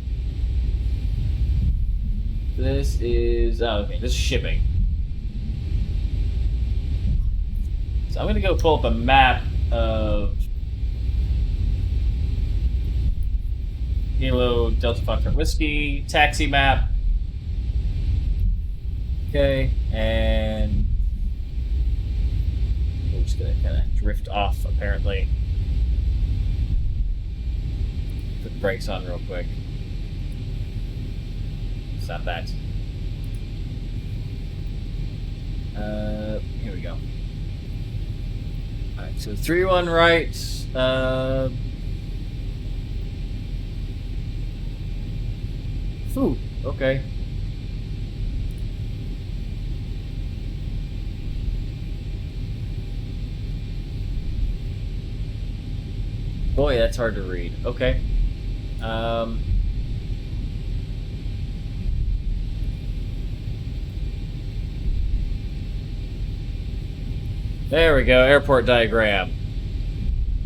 This is okay. This is shipping. So I'm gonna go pull up a map of Kilo Delta Foxtrot Whiskey taxi map. Okay, and we're just gonna kind of drift off. Apparently, put the brakes on real quick. Stop that. Here we go. Alright, so 3-1 right. Ooh, okay. Boy, that's hard to read. Okay. There we go, airport diagram.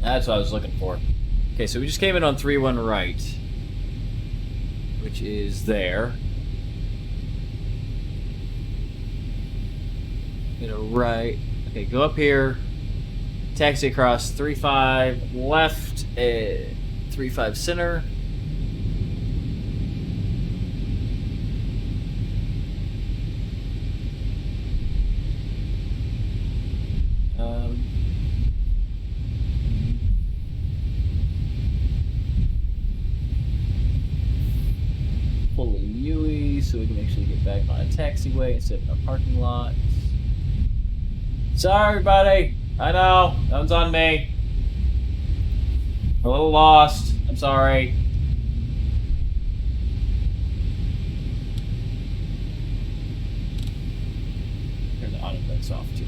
That's what I was looking for. Okay, so we just came in on 3-1 right, which is there. Right. Okay, go up here. Taxi across 3-5 left, 3-5 center. Pull a Yui so we can actually get back on a taxiway instead of a parking lot. Sorry, everybody. I know. That one's on me. I'm a little lost. I'm sorry. Turn the autoplates off, too.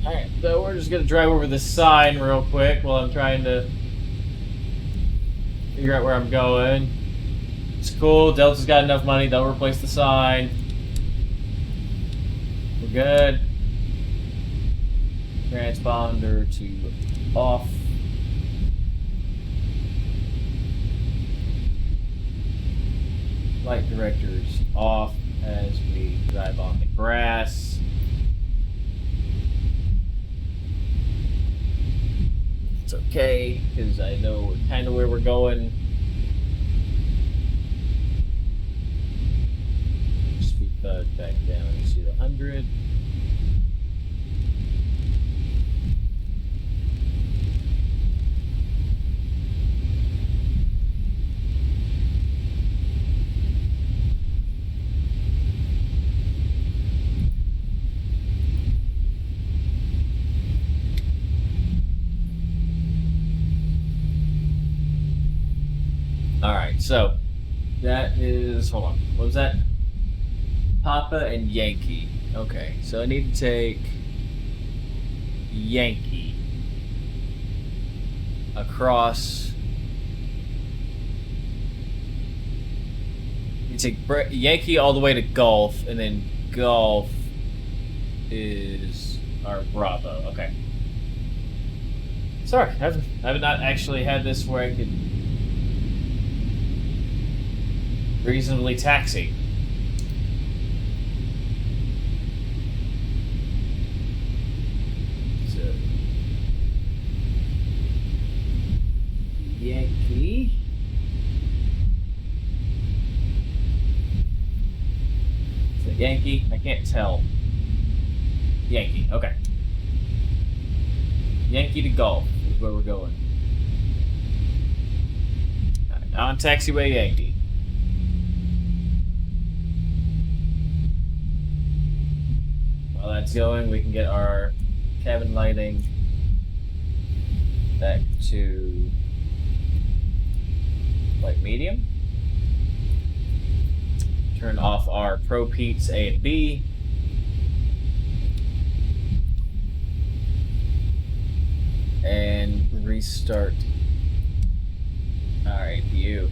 Alright, so we're just gonna drive over this sign real quick while I'm trying to figure out where I'm going. It's cool, Delta's got enough money, they'll replace the sign. We're good. Transponder to off. Light directors off as we drive on the grass. It's okay, because I know kind of where we're going. Speed bug back down. You see the 100. Alright, so that is, hold on, what was that? Papa and Yankee. Okay, so I need to take Yankee across. You take Yankee all the way to Gulf, and then Gulf is our Bravo. Okay. Sorry, I've not actually had this where I could reasonably taxi. So, Yankee. Is it Yankee? I can't tell. Yankee. Okay. Yankee to Golf is where we're going. On taxiway Yankee. While that's going, we can get our cabin lighting back to light medium. Turn off our Pro Peats A and B. And restart our APU.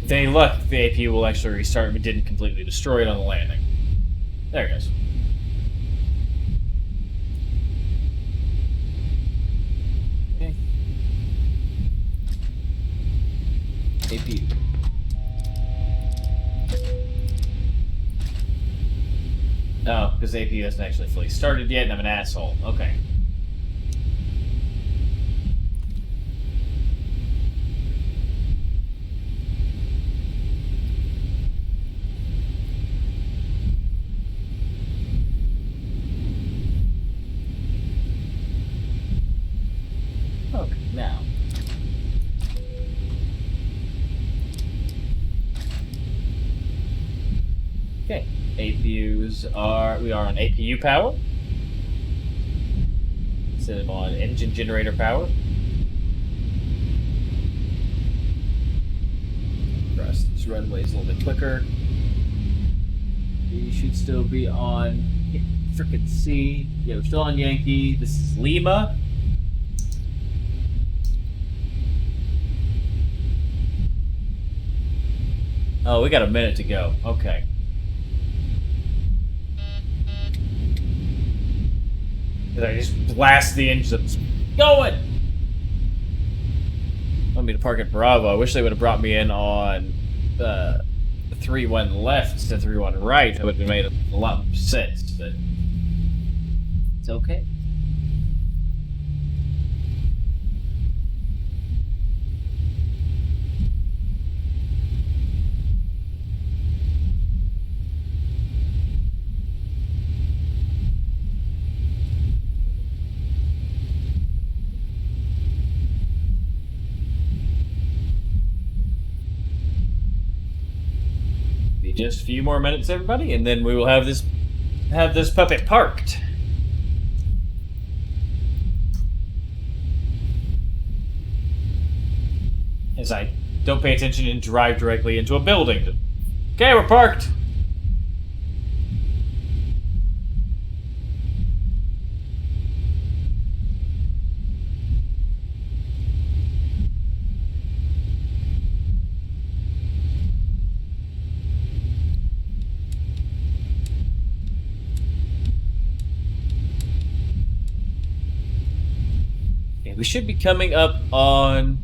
With any luck, the APU will actually restart if it didn't completely destroy it on the landing. There it goes. Okay. APU. Oh, because the APU hasn't actually fully started yet, and I'm an asshole. Okay. Okay, now. Okay, APUs are, we are on APU power instead of on engine generator power. Cross these runways a little bit quicker. We should still be on frickin' C. Yeah, we're still on Yankee. This is Lima. Oh, we got a minute to go. Okay. Did I just blast the engines? Going! Want me to park at Bravo. I wish they would have brought me in on the 3-1 left instead of 3-1 right. That would have made a lot more sense, but it's okay. Just a few more minutes, everybody, and then we will have this puppet parked. As I don't pay attention and drive directly into a building. Okay, we're parked. We should be coming up on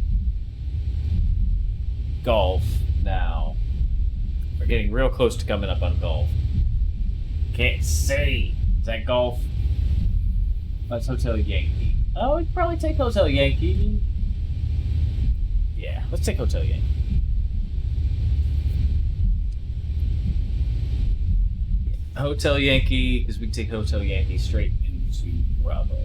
Golf now. We're getting real close to coming up on Golf. Can't see. Is that Golf? That's Hotel Yankee. Oh, we'd probably take Hotel Yankee. Yeah, let's take Hotel Yankee. Hotel Yankee, because we can take Hotel Yankee straight into Bravo.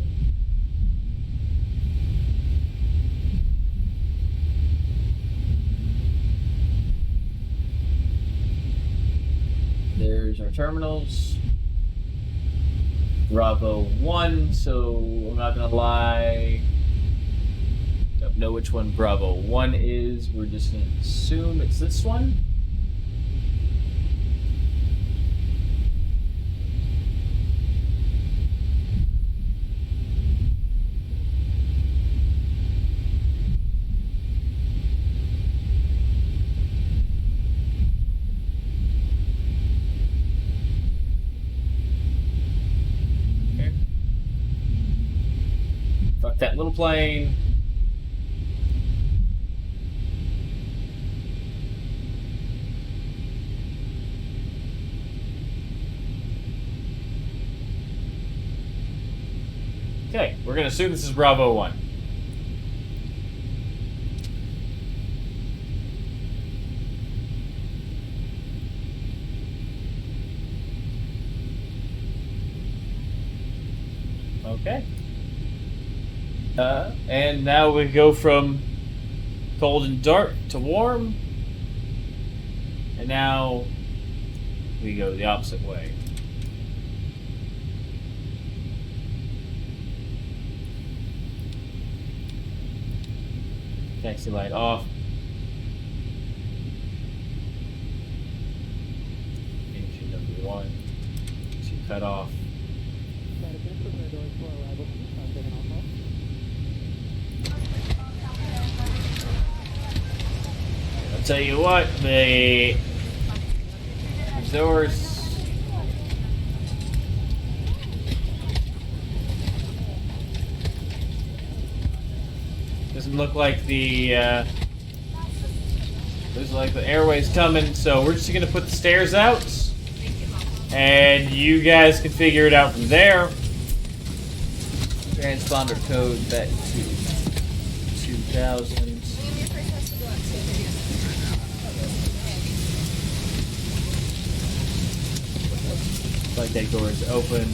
There's our terminals. Bravo 1, so I'm not gonna lie. Don't know which one Bravo 1 is. We're just gonna assume it's this one. Up that little plane. Okay, we're gonna assume this is Bravo 1. Okay. And now we go from cold and dark to warm. And now we go the opposite way. Taxi light off. Engine number 1 to cut off. I'll tell you what, the doors. Doesn't look like the looks like the airway's coming, so we're just gonna put the stairs out, and you guys can figure it out from there. Transponder code back to 2000. Flight deck door is open.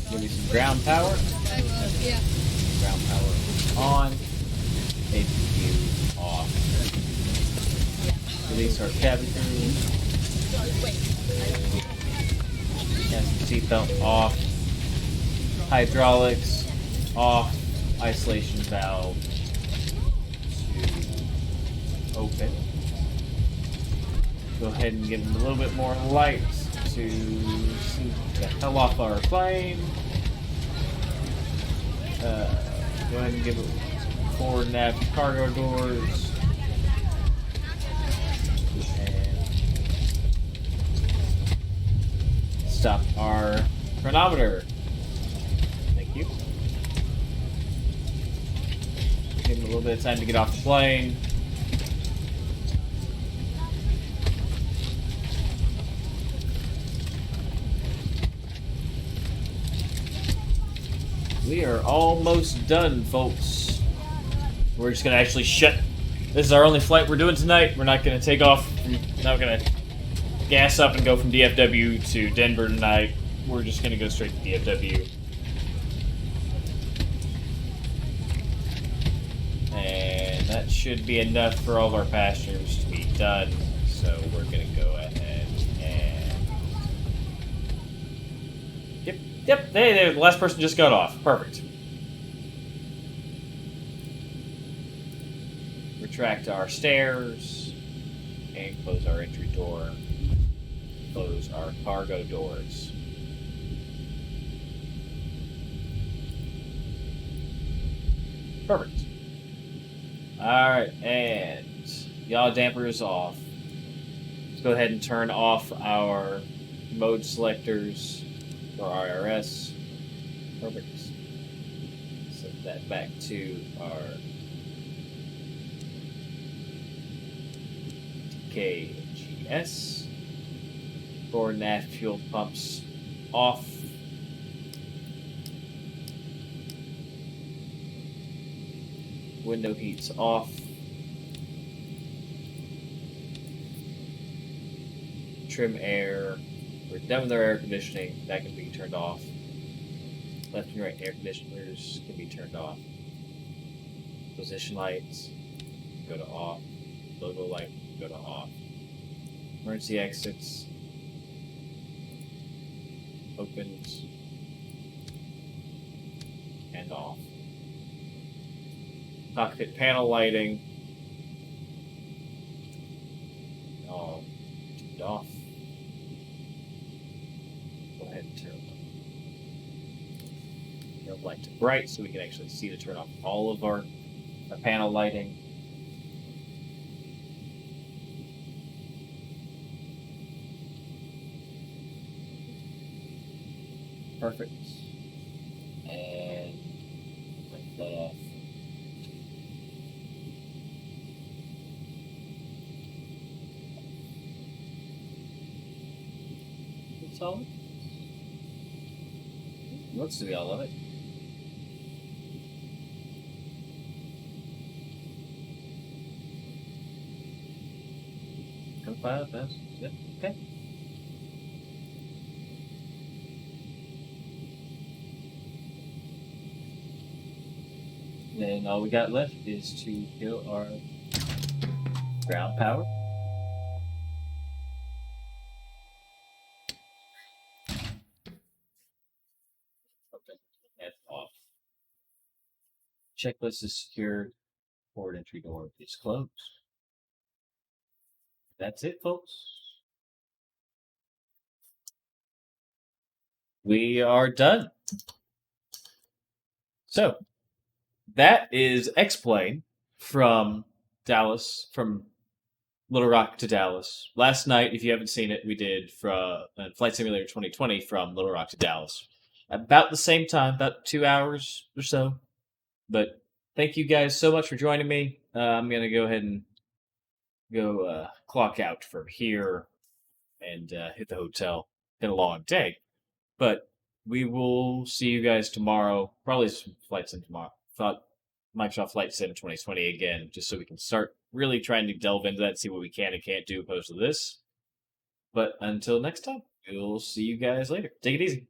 Give me some ground power. Yeah. Ground power on. APU off. Release our cabin crew. Seatbelt off. Hydraulics off. Isolation valve to open. Go ahead and give them a little bit more light to see the hell off our plane. Go ahead and give it forward nav cargo doors. And stop our chronometer. Thank you. Give them a little bit of time to get off the plane. We are almost done, folks. We're just gonna actually shut. This is our only flight we're doing tonight. We're not gonna take off. We're not gonna gas up and go from DFW to Denver tonight. We're just gonna go straight to DFW. And that should be enough for all of our passengers to be done. So we're gonna go ahead and. Yep, the last person just got off. Perfect. Retract our stairs and close our entry door. Close our cargo doors. Perfect. Alright, and yaw dampers off. Let's go ahead and turn off our mode selectors for IRS. Perfect. Set that back to our KGS. Forward and aft fuel pumps off. Window heats off. Trim air. We're done with our air conditioning. That can be turned off. Left and right air conditioners can be turned off. Position lights go to off. Logo light go to off. Emergency exits opened and off. Cockpit panel lighting all turned off. Go ahead and turn the light to bright so we can actually see to turn off all of our panel lighting. Perfect. And let off. It's all. Looks to be all of it. Go 5, that's yep, okay. Then all we got left is to kill our ground power. Okay, that's off. Checklist is secured. Forward entry door is closed. That's it, folks. We are done. So, that is X-Plane from Dallas, from Little Rock to Dallas. Last night, if you haven't seen it, we did from Flight Simulator 2020 from Little Rock to Dallas. About the same time, about 2 hours or so. But thank you guys so much for joining me. I'm going to go ahead and go clock out from here and hit the hotel. Been a long day. But we will see you guys tomorrow. Probably some flight sim tomorrow. Thought Microsoft Flight Sim 2020 again, just so we can start really trying to delve into that, see what we can and can't do opposed to this. But until next time, we'll see you guys later. Take it easy.